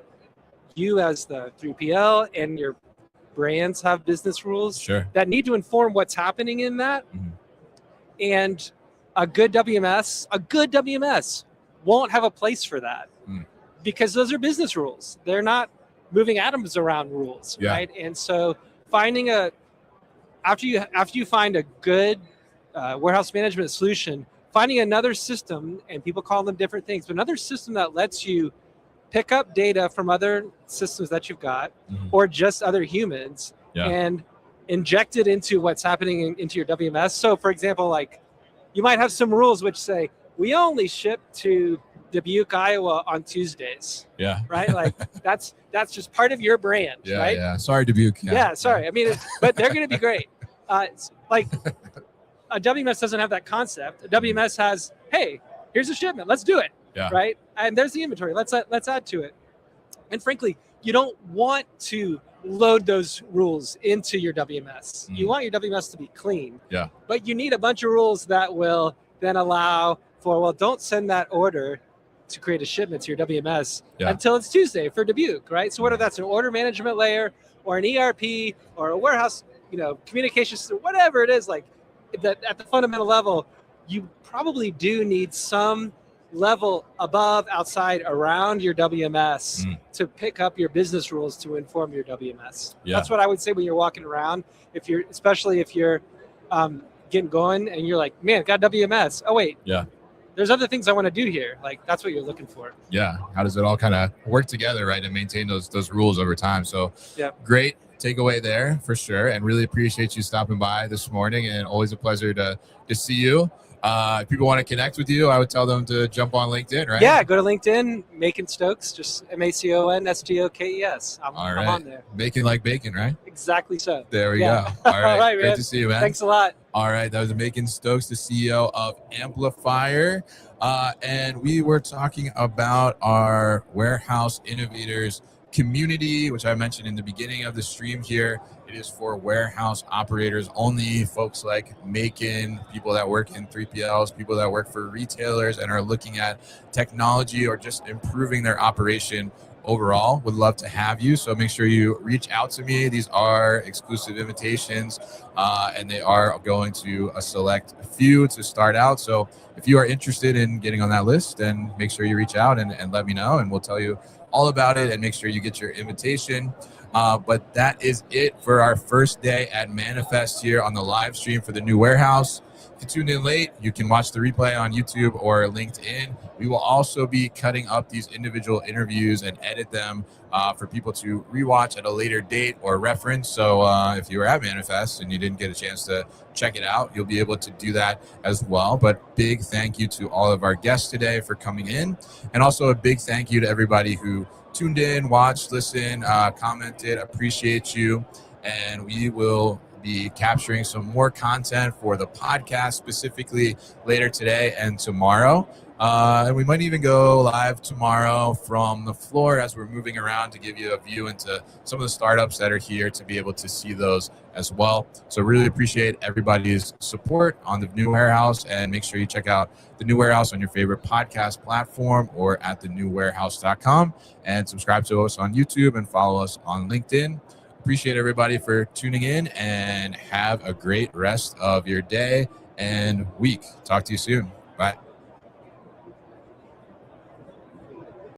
You as the 3PL and your brands have business rules that need to inform what's happening in that. Mm-hmm. And a good WMS won't have a place for that because those are business rules. They're not moving atoms around rules, right? And so after you find a good warehouse management solution, finding another system, and people call them different things, but another system that lets you pick up data from other systems that you've got or just other humans and inject it into what's happening into your WMS. So for example, like you might have some rules which say, we only ship to Dubuque, Iowa on Tuesdays. Yeah. Right? Like that's just part of your brand, right? Yeah. Sorry, Dubuque. Yeah, sorry. I mean, but they're going to be great. It's like a WMS doesn't have that concept. A WMS has, hey, here's a shipment. Let's do it. Yeah. Right? And there's the inventory. Let's add to it. And frankly, you don't want to load those rules into your WMS. You want your WMS to be clean. Yeah. But you need a bunch of rules that will then allow for, well, don't send that order to create a shipment to your WMS until it's Tuesday for Dubuque, right? So whether that's an order management layer or an ERP or a warehouse, communication system, whatever it is, like that at the fundamental level, you probably do need some level above, outside, around your WMS to pick up your business rules to inform your WMS. Yeah. That's what I would say when you're walking around, especially if you're getting going and you're like, man, got WMS. Oh wait. Yeah. There's other things I want to do here. Like that's what you're looking for. Yeah. How does it all kind of work together, right? And maintain those rules over time. So great takeaway there for sure. And really appreciate you stopping by this morning, and always a pleasure to see you. If people want to connect with you, I would tell them to jump on LinkedIn, right? Yeah, go to LinkedIn, Macon Stokes, just MaconStokes. I'm on there. Macon like bacon, right? Exactly so. There we go. All right, great to see you, man. Thanks a lot. All right, that was Macon Stokes, the CEO of Amplifier. And we were talking about our Warehouse Innovators community, which I mentioned in the beginning of the stream here. It is for warehouse operators only, folks like Macon, people that work in 3PLs, people that work for retailers and are looking at technology or just improving their operation overall. Would love to have you. So make sure you reach out to me. These are exclusive invitations, and they are going to a select few to start out. So if you are interested in getting on that list, then make sure you reach out and let me know, and we'll tell you all about it, and make sure you get your invitation. But that is it for our first day at Manifest here on the live stream for the new warehouse. If you tuned in late, you can watch the replay on YouTube or LinkedIn. We will also be cutting up these individual interviews and edit them for people to rewatch at a later date or reference. So if you were at Manifest and you didn't get a chance to check it out, you'll be able to do that as well. But big thank you to all of our guests today for coming in. And also a big thank you to everybody who tuned in, watched, listened, commented. Appreciate you. And we will be capturing some more content for the podcast specifically later today and tomorrow. And we might even go live tomorrow from the floor as we're moving around to give you a view into some of the startups that are here to be able to see those as well. So really appreciate everybody's support on the New Warehouse, and make sure you check out the New Warehouse on your favorite podcast platform or at thenewwarehouse.com, and subscribe to us on YouTube and follow us on LinkedIn. Appreciate everybody for tuning in, and have a great rest of your day and week. Talk to you soon. Bye.